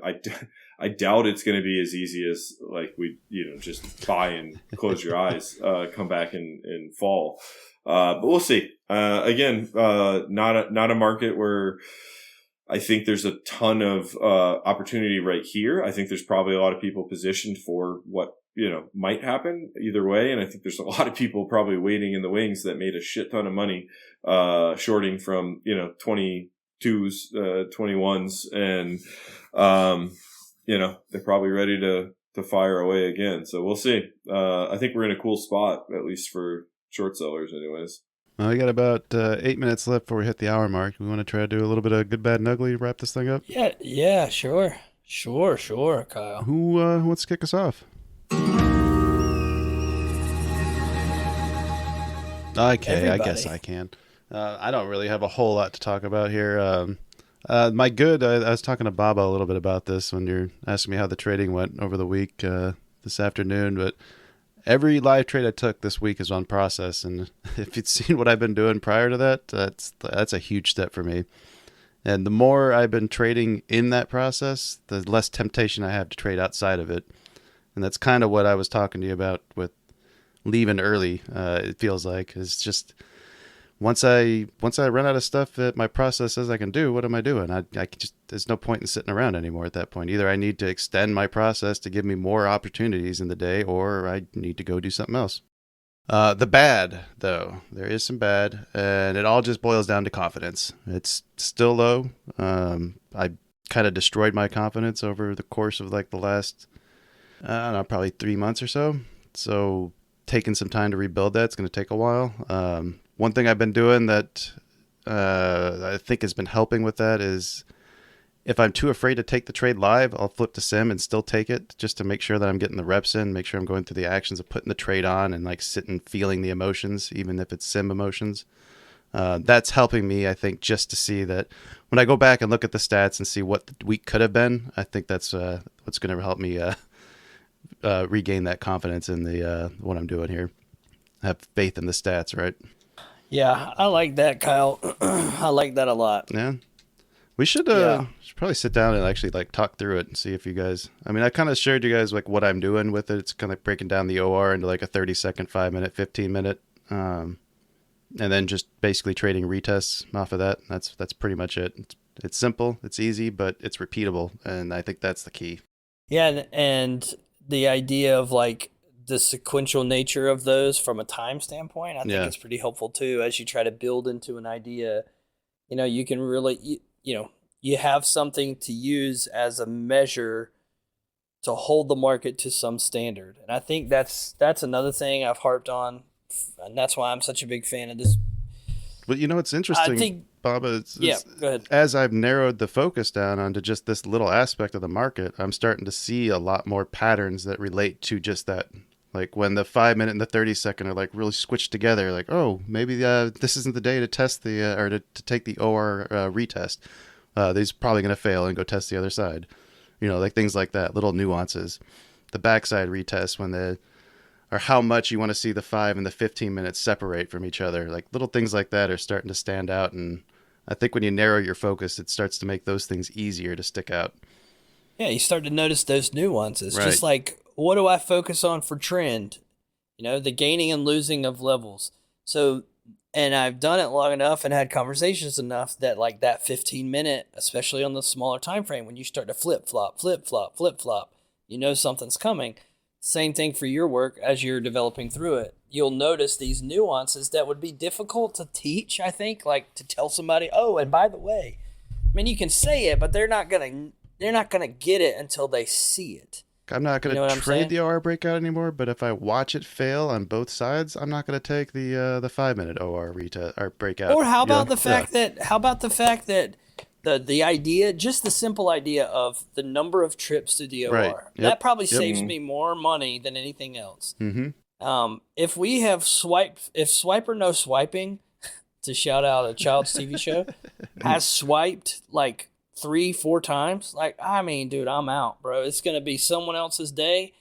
I doubt it's going to be as easy as like we just buy and close your eyes, come back and fall. But we'll see. Again, not a market where I think there's a ton of opportunity right here. I think there's probably a lot of people positioned for what might happen either way. And I think there's a lot of people probably waiting in the wings that made a shit ton of money shorting from 22s, 21s, and they're probably ready to fire away again. So we'll see. I think we're in a cool spot, at least for short sellers, anyways. Well, we got about 8 minutes left before we hit the hour mark. We want to try to do a little bit of good, bad, and ugly to wrap this thing up? Yeah, sure, Kyle. Who wants to kick us off? Okay, I guess I can. I don't really have a whole lot to talk about here. My good, I was talking to Baba a little bit about this when you're asking me how the trading went over the week this afternoon, but every live trade I took this week is on process, and if you'd seen what I've been doing prior to that, that's a huge step for me. And the more I've been trading in that process, the less temptation I have to trade outside of it. And that's kind of what I was talking to you about with leaving early. It feels like it's just once I run out of stuff that my process says I can do, what am I doing? I just there's no point in sitting around anymore at that point. Either I need to extend my process to give me more opportunities in the day, or I need to go do something else. The bad, though, there is some bad, and it all just boils down to confidence. It's still low. I kind of destroyed my confidence over the course of like the last, I don't know, probably 3 months or so. So taking some time to rebuild that, it's going to take a while. One thing I've been doing that I think has been helping with that is if I'm too afraid to take the trade live, I'll flip to sim and still take it just to make sure that I'm getting the reps in, make sure I'm going through the actions of putting the trade on and like sitting feeling the emotions, even if it's sim emotions. That's helping me, I think, just to see that when I go back and look at the stats and see what the week could have been, I think that's what's going to help me regain that confidence in the what I'm doing here. Have faith in the stats, right? Yeah, I like that, Kyle. I like that a lot. Yeah. We should probably sit down and actually like talk through it and see if you guys, I mean, I kind of shared you guys like what I'm doing with it. It's kind of like breaking down the OR into like a 30-second, 5-minute, 15-minute, and then just basically trading retests off of that. That's pretty much it. It's simple, it's easy, but it's repeatable. And I think that's the key. Yeah. And the idea of like the sequential nature of those from a time standpoint, I think it's pretty helpful too, as you try to build into an idea. You can really, you have something to use as a measure to hold the market to some standard. And I think that's another thing I've harped on, and that's why I'm such a big fan of this. But it's interesting, I think, Baba, go ahead. As I've narrowed the focus down onto just this little aspect of the market, I'm starting to see a lot more patterns that relate to just that. Like when the 5 minute and the 30 second are like really squished together, like, oh, maybe this isn't the day to test or to take the OR retest. He's probably going to fail and go test the other side. Like things like that, little nuances. The backside retest or how much you want to see the 5 and the 15 minutes separate from each other. Like little things like that are starting to stand out. And I think when you narrow your focus, it starts to make those things easier to stick out. Yeah, you start to notice those nuances. Right. Just like, what do I focus on for trend? The gaining and losing of levels. So, and I've done it long enough and had conversations enough that like that 15-minute, especially on the smaller time frame, when you start to flip-flop, something's coming. Same thing for your work as you're developing through it. You'll notice these nuances that would be difficult to teach, I think, like to tell somebody, oh, and by the way, you can say it, but they're not going to get it until they see it. I'm not going to trade the OR breakout anymore, but if I watch it fail on both sides, I'm not going to take the 5 minute OR retest or breakout. Or how about the fact that the idea, just the simple idea of the number of trips to the OR, right. That probably saves me more money than anything else. Mm-hmm. If we have Swipe or No Swiping, to shout out a child's TV show, has swiped like 3-4 times, dude, I'm out, bro. It's gonna be someone else's day.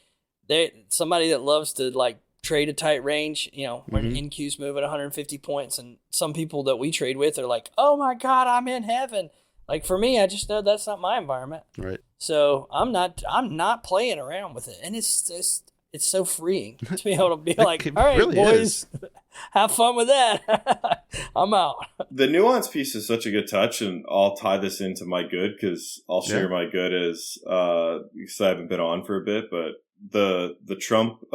Somebody that loves to like trade a tight range, when NQ's move at 150 points, and some people that we trade with are like, oh my god, I'm in heaven. Like for me, I just know that's not my environment, right? So I'm not playing around with it, and it's so freeing to be able to be like, all right, really boys, have fun with that. I'm out. The nuance piece is such a good touch, and I'll tie this into my good because I'll share my good as because I haven't been on for a bit, but the Trump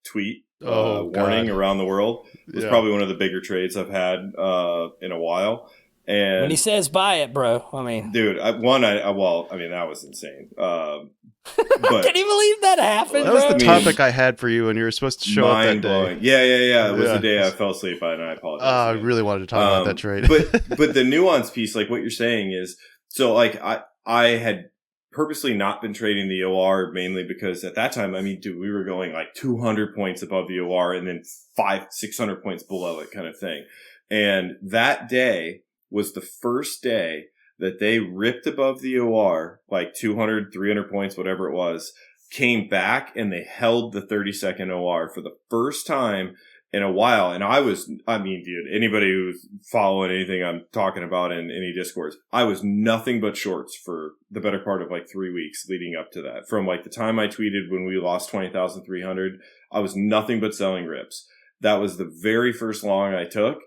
tweet warning around the world was probably one of the bigger trades I've had in a while. And when he says buy it, bro, dude, that was insane. But can you believe that happened? That was the topic I had for you when you were supposed to show up that day. Yeah. It was the day I fell asleep on, and I apologize. I really wanted to talk about that trade. but the nuance piece, like what you're saying is, so like I had purposely not been trading the OR mainly because at that time, dude, we were going like 200 points above the OR and then 500-600 points below it kind of thing. And that day was the first day that they ripped above the OR, like 200, 300 points, whatever it was, came back and they held the 30-second OR for the first time in a while. And dude, anybody who's following anything I'm talking about in any discourse, I was nothing but shorts for the better part of like 3 weeks leading up to that. From like the time I tweeted when we lost 20,300, I was nothing but selling rips. That was the very first long I took.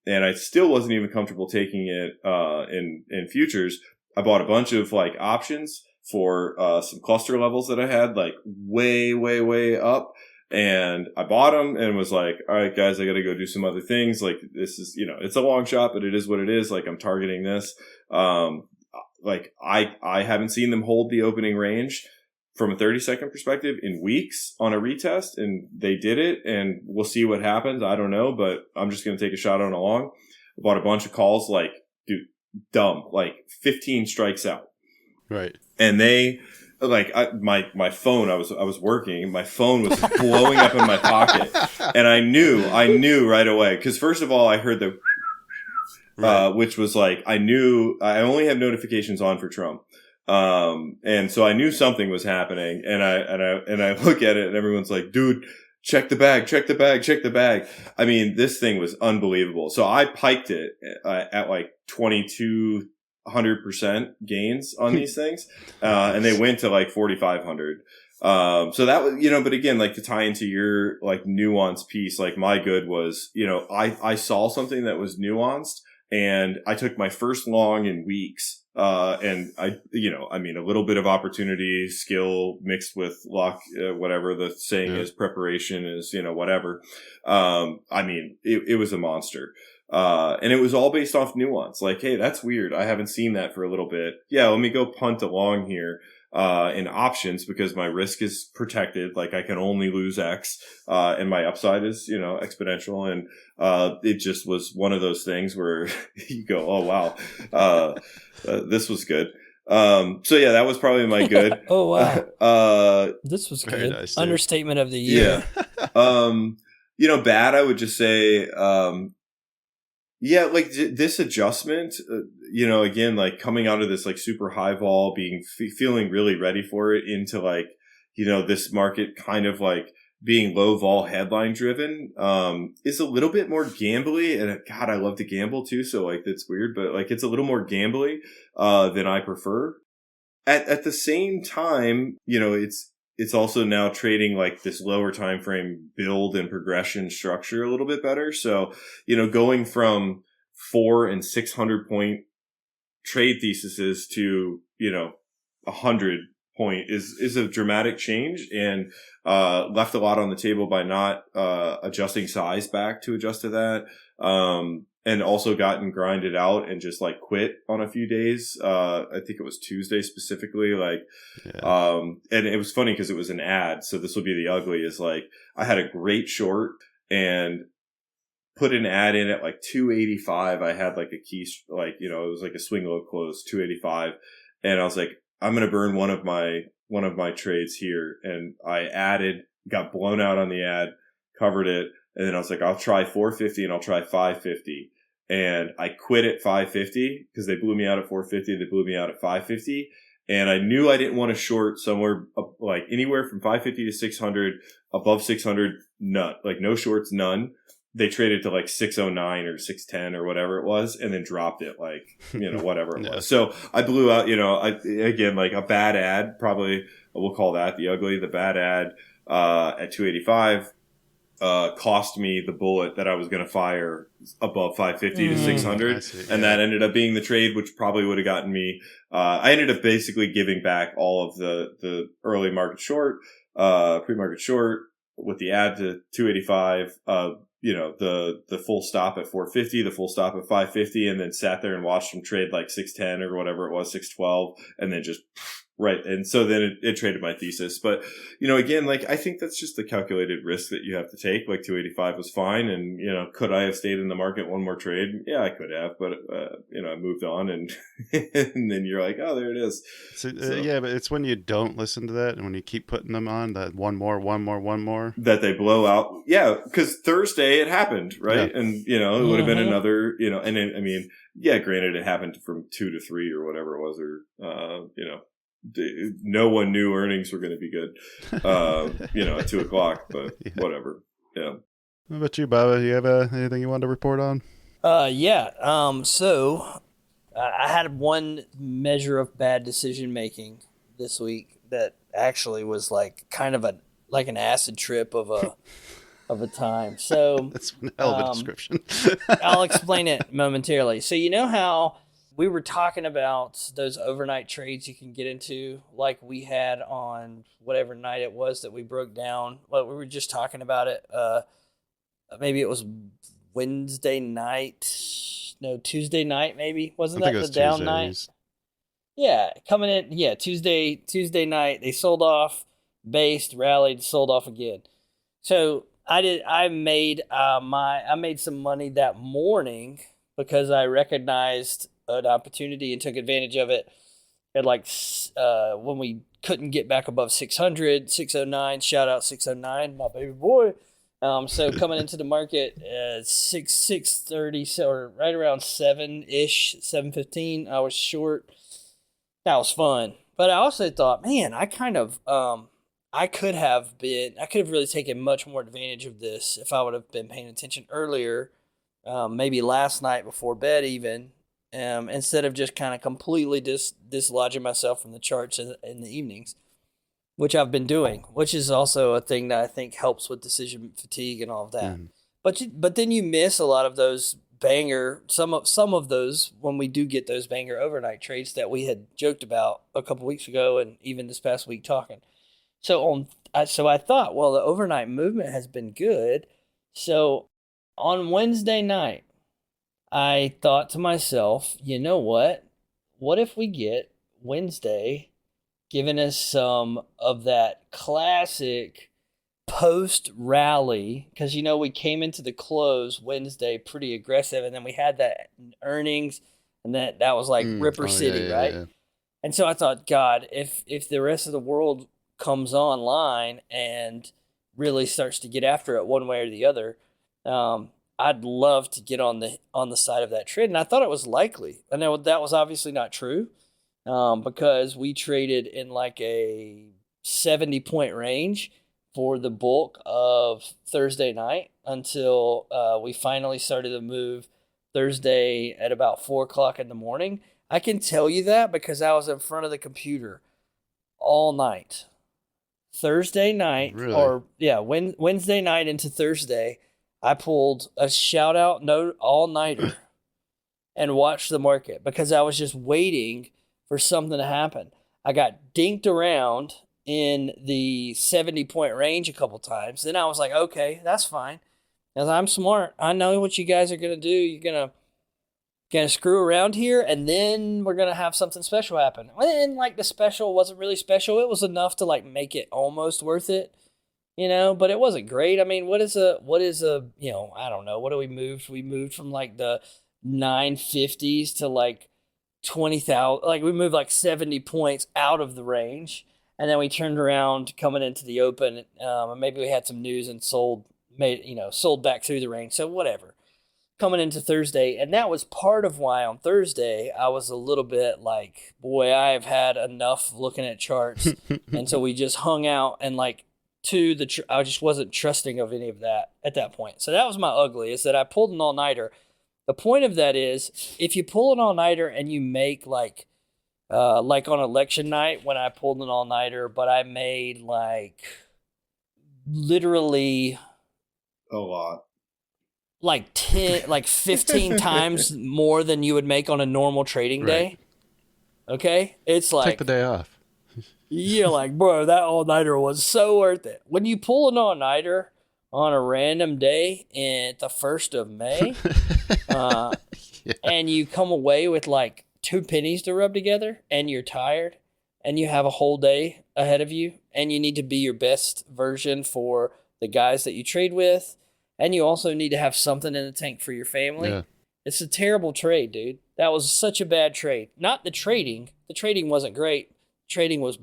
And I still wasn't even comfortable taking it in futures. I bought a bunch of like options for some cluster levels that I had like way, way, way up. And I bought them and was like, all right, guys, I got to go do some other things. Like this is, it's a long shot, but it is what it is. Like I'm targeting this. Like I haven't seen them hold the opening range from a 30-second perspective in weeks on a retest, and they did it, and we'll see what happens. I don't know, but I'm just going to take a shot on along. I bought a bunch of calls, like, dude, dumb, like 15 strikes out. Right. And they, like, my phone, I was working, my phone was blowing up in my pocket, and I knew right away, because first of all, I heard the, which was like, I knew, I only have notifications on for Trump. And so I knew something was happening, and I look at it and everyone's like, dude, check the bag. This thing was unbelievable. So I piked it at like 2,200% gains on these things. And they went to like 4,500. So that was, but again, like to tie into your like nuance piece, like my good was, I saw something that was nuanced and I took my first long in weeks. And I, a little bit of opportunity, skill mixed with luck, whatever the saying is, preparation is, whatever. It was a monster. And it was all based off nuance. Like, hey, that's weird. I haven't seen that for a little bit. Yeah, let me go punt along here, in options because my risk is protected. Like I can only lose X, and my upside is, exponential. And, it just was one of those things where you go, oh, wow. This was good. So yeah, that was probably my good. Oh, wow. This was good. Nice, understatement of the year. Yeah. Bad, I would just say, like this adjustment, again, like coming out of this like super high vol, feeling really ready for it into like, this market kind of like being low vol headline driven, is a little bit more gambly. And God, I love to gamble too. So like, that's weird, but like, it's a little more gambly, than I prefer. At the same time, it's also now trading like this lower time frame build and progression structure a little bit better. So, going from 400 and 600 point trade theses to, 100 point is a dramatic change, and left a lot on the table by not adjusting size back to adjust to that. And also gotten grinded out and just like quit on a few days. I think it was Tuesday specifically. And it was funny because it was an ad. So this will be the ugly is like, I had a great short and put an ad in at like 285. I had like a key, it was like a swing low close 285. And I was like, I'm going to burn one of my trades here. And I got blown out on the ad, covered it. And then I was like, I'll try 450 and I'll try 550. And I quit at 550 because they blew me out at 450. They blew me out at 550. And I knew I didn't want to short somewhere like anywhere from 550 to 600, above 600, none, like no shorts, none. They traded to like 609 or 610 or whatever it was, and then dropped it like, whatever it was. So I blew out, again, like a bad ad, probably we'll call that the ugly, the bad ad, at 285. Cost me the bullet that I was going to fire above 550 to 600. And that ended up being the trade, which probably would have gotten me, I ended up basically giving back all of the early market short, pre-market short with the ad to 285, the full stop at 450, the full stop at 550, and then sat there and watched them trade like 610 or whatever it was, 612, and then just right. And so then it traded my thesis. But, again, like, I think that's just the calculated risk that you have to take. Like 285 was fine. And, could I have stayed in the market one more trade? Yeah, I could have. But, I moved on and, and then you're like, oh, there it is. Yeah, but it's when you don't listen to that and when you keep putting them on that one more. That they blow out. Yeah, because Thursday it happened, right? Yeah. And, it would have been another, and then, granted it happened from 2 to 3 or whatever it was, or, no one knew earnings were going to be good, at 2:00, but whatever. Yeah. What about you, Baba? You have anything you wanted to report on? So I had one measure of bad decision making this week that actually was like kind of like an acid trip of a time. So that's a hell of a description. I'll explain it momentarily. So you know how we were talking about those overnight trades you can get into, like we had on whatever night it was that we broke down. Well, we were just talking about it. Maybe it was Wednesday night. No, Tuesday night, maybe. Wasn't that the down Tuesdays. Night? Yeah, coming in. Yeah, Tuesday night. They sold off, based, rallied, sold off again. So I made some money that morning because I recognized an opportunity and took advantage of it at when we couldn't get back above 600, 609, shout out 609, my baby boy. So coming into the market at 6:30, or right around 7-ish, 7:15, I was short. That was fun. But I also thought, man, I could have really taken much more advantage of this if I would have been paying attention earlier, maybe last night before bed even. Instead of just kind of completely dislodging myself from the charts in the evenings, which I've been doing, which is also a thing that I think helps with decision fatigue and all of that. But then you miss a lot of those banger, some of those, when we do get those banger overnight trades that we had joked about a couple weeks ago and even this past week talking. So I thought, well, the overnight movement has been good. So on Wednesday night, I thought to myself, you know what? What if we get Wednesday giving us some of that classic post rally? Because, we came into the close Wednesday pretty aggressive, and then we had that earnings, and that was like Ripper City, right? Yeah. And so I thought, God, if the rest of the world comes online and really starts to get after it one way or the other, I'd love to get on the side of that trade. And I thought it was likely. I know that was obviously not true, because we traded in like a 70-point range for the bulk of Thursday night until we finally started to move Thursday at about 4 o'clock in the morning. I can tell you that because I was in front of the computer all night. Thursday night, really? Wednesday night into Thursday, I pulled a shout out note all-nighter and watched the market because I was just waiting for something to happen. I got dinked around in the 70-point range a couple times. Then I was like, okay, that's fine. Because I'm smart. I know what you guys are going to do. You're going to screw around here, and then we're going to have something special happen. And like the special wasn't really special. It was enough to like make it almost worth it. But it wasn't great. I mean, what is a, I don't know. What do we move? We moved from like the 950s to like 20,000. Like we moved like 70 points out of the range. And then we turned around coming into the open. And maybe we had some news and sold back through the range. So whatever. Coming into Thursday. And that was part of why on Thursday I was a little bit like, boy, I've had enough looking at charts. And so we just hung out and like, I just wasn't trusting of any of that at that point. So that was my ugly, is that I pulled an all-nighter. The point of that is, if you pull an all-nighter and you make like on election night when I pulled an all-nighter, but I made like literally a lot, like 15 times more than you would make on a normal trading day. Okay, it's like take the day off. You're like, bro, that all-nighter was so worth it. When you pull an all-nighter on a random day at the 1st of May, and you come away with like 2 pennies to rub together, and you're tired, and you have a whole day ahead of you, and you need to be your best version for the guys that you trade with, and you also need to have something in the tank for your family. Yeah. It's a terrible trade, dude. That was such a bad trade. Not the trading. The trading wasn't great. Trading was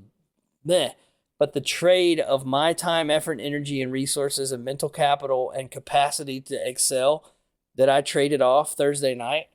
meh. But the trade of my time, effort, energy, and resources and mental capital and capacity to excel that I traded off Thursday night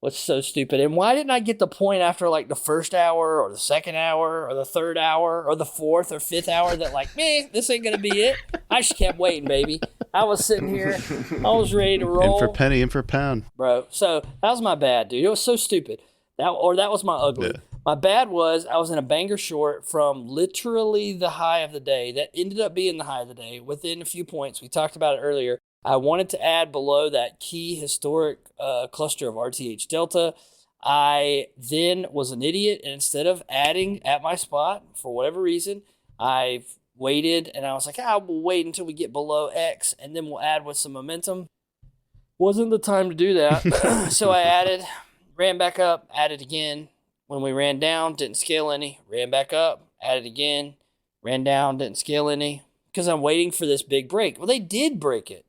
was so stupid. And why didn't I get the point after like the first hour or the second hour or the third hour or the fourth or fifth hour that like, this ain't going to be it? I just kept waiting, baby. I was sitting here. I was ready to roll. In for penny, in for pound. Bro, so that was my bad, dude. It was so stupid. That was my ugly. Yeah. My bad was I was in a banger short from literally the high of the day that ended up being the high of the day within a few points. We talked about it earlier. I wanted to add below that key historic cluster of RTH Delta. I then was an idiot, and instead of adding at my spot, for whatever reason, I waited, and I was like, we'll wait until we get below X, and then we'll add with some momentum. Wasn't the time to do that. So I added, ran back up, added again. When we ran down, didn't scale any, ran back up, added again, ran down, didn't scale any, because I'm waiting for this big break. Well, they did break it.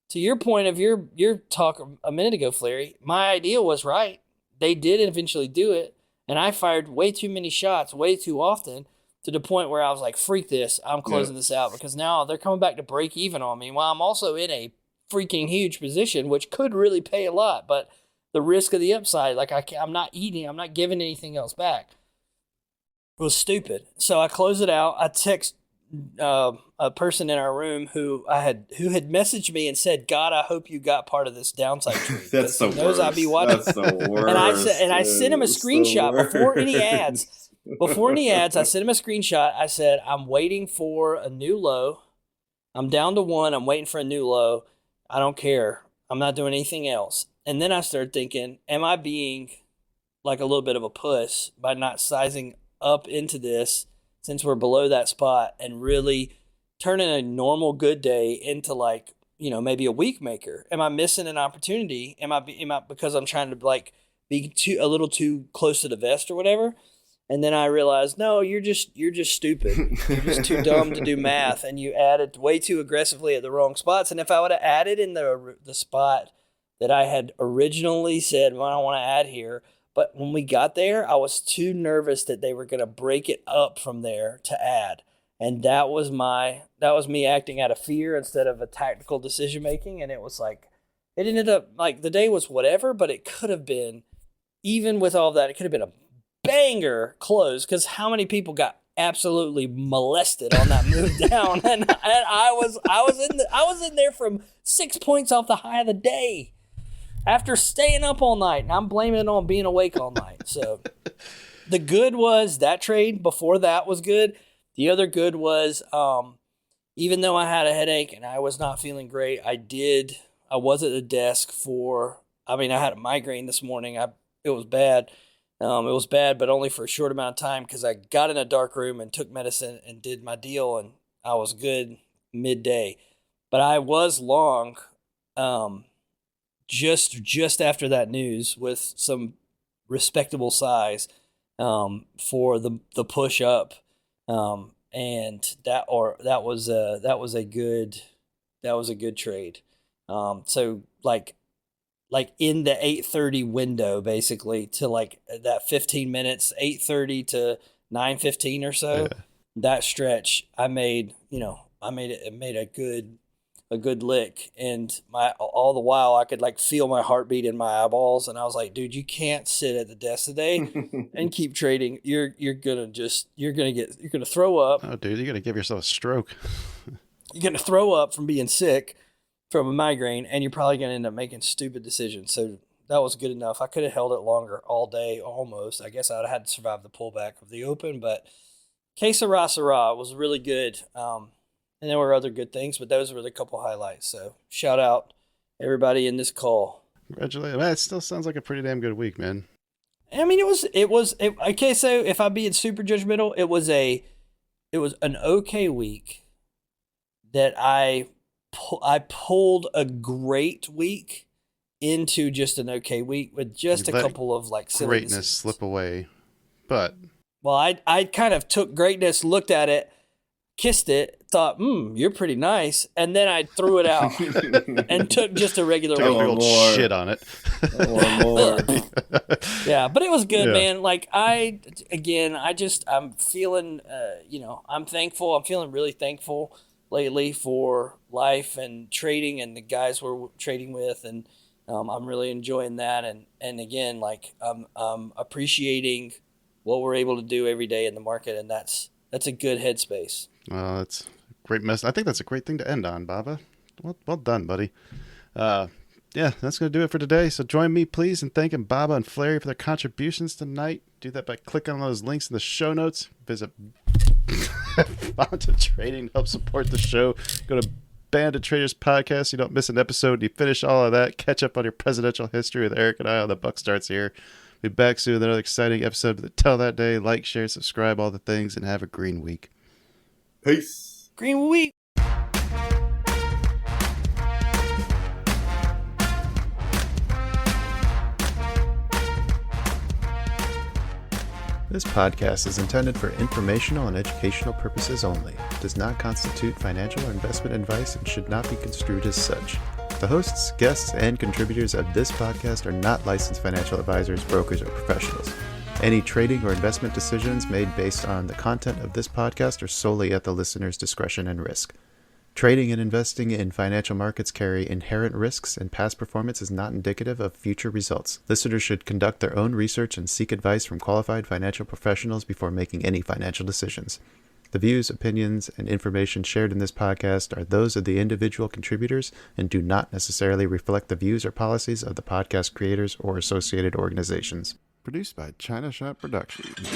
To your point of your talk a minute ago, Fleri, my idea was right. They did eventually do it, and I fired way too many shots way too often to the point where I was like, freak this, I'm closing this out, because now they're coming back to break even on me while I'm also in a freaking huge position, which could really pay a lot, but the risk of the upside, like I'm not giving anything else back. It was stupid. So I closed it out. I text a person in our room who had messaged me and said, "God, I hope you got part of this downside trade." That's the worst. I'll be watching. That's the worst. And I sent him a screenshot before any ads. Before any ads, I sent him a screenshot. I said, "I'm waiting for a new low. I'm down to 1. I'm waiting for a new low. I don't care. I'm not doing anything else." And then I started thinking, am I being like a little bit of a puss by not sizing up into this since we're below that spot and really turning a normal good day into like, maybe a week maker? Am I missing an opportunity? Am I because I'm trying to like be a little too close to the vest or whatever? And then I realized, no, you're just stupid. You're just too dumb to do math, and you added way too aggressively at the wrong spots. And if I would have added in the spot that I had originally said, well, I don't want to add here, but when we got there, I was too nervous that they were going to break it up from there to add. And that was me acting out of fear instead of a tactical decision making. And it was like, it ended up like the day was whatever, but it could have been, even with all that, it could have been a banger close, because how many people got absolutely molested on that move down? And I was in there from 6 points off the high of the day after staying up all night, and I'm blaming it on being awake all night. So the good was that trade before that was good. The other good was, even though I had a headache and I was not feeling great, I was at the desk I had a migraine this morning. It was bad. It was bad, but only for a short amount of time, because I got in a dark room and took medicine and did my deal, and I was good midday. But I was long, just after that news, with some respectable size for the push up, and that was a good trade. So like in the 8:30 window, basically, to like that 15 minutes, 8:30 to 9:15 or so, that stretch, I made a good lick, and all the while I could like feel my heartbeat in my eyeballs, and I was like, dude, you can't sit at the desk today and keep trading. You're gonna throw up. Oh, dude, you're gonna give yourself a stroke. You're gonna throw up from being sick from a migraine, and you're probably going to end up making stupid decisions. So that was good enough. I could have held it longer all day almost. I guess I'd have had to survive the pullback of the open, but que sera, sera was really good. And there were other good things, but those were the couple highlights. So shout out everybody in this call. Congratulations. Man, it still sounds like a pretty damn good week, man. I mean, okay. So if I'm being super judgmental, it was an okay week that I pulled a great week into just an okay week with just a couple of like silly greatness decisions slip away. But I kind of took greatness, looked at it, kissed it, thought, you're pretty nice, and then I threw it out and took just a regular week. Shit on it. More. Yeah, but it was good, man. Like I'm feeling, I'm thankful. I'm feeling really thankful lately for life and trading and the guys we're trading with, and I'm really enjoying that, and again, like I'm appreciating what we're able to do every day in the market, and that's a good headspace. Well, that's a great mess. I think that's a great thing to end on, Baba. Well done, buddy. Yeah, that's going to do it for today. So join me, please, in thanking Baba and Fleri for their contributions tonight. Do that by clicking on those links in the show notes. Visit Bandit Trading to help support the show. Go to Bandit Traders Podcast. You don't miss an episode. You finish all of that. Catch up on your presidential history with Eric and I on the Buck Starts here. Be back soon with another exciting episode. But until that day, like, share, subscribe, all the things, and have a green week. Peace. Green week. This podcast is intended for informational and educational purposes only. It does not constitute financial or investment advice and should not be construed as such. The hosts, guests, and contributors of this podcast are not licensed financial advisors, brokers, or professionals. Any trading or investment decisions made based on the content of this podcast are solely at the listener's discretion and risk. Trading and investing in financial markets carry inherent risks, and past performance is not indicative of future results. Listeners should conduct their own research and seek advice from qualified financial professionals before making any financial decisions. The views, opinions, and information shared in this podcast are those of the individual contributors and do not necessarily reflect the views or policies of the podcast creators or associated organizations. Produced by China Shop Productions.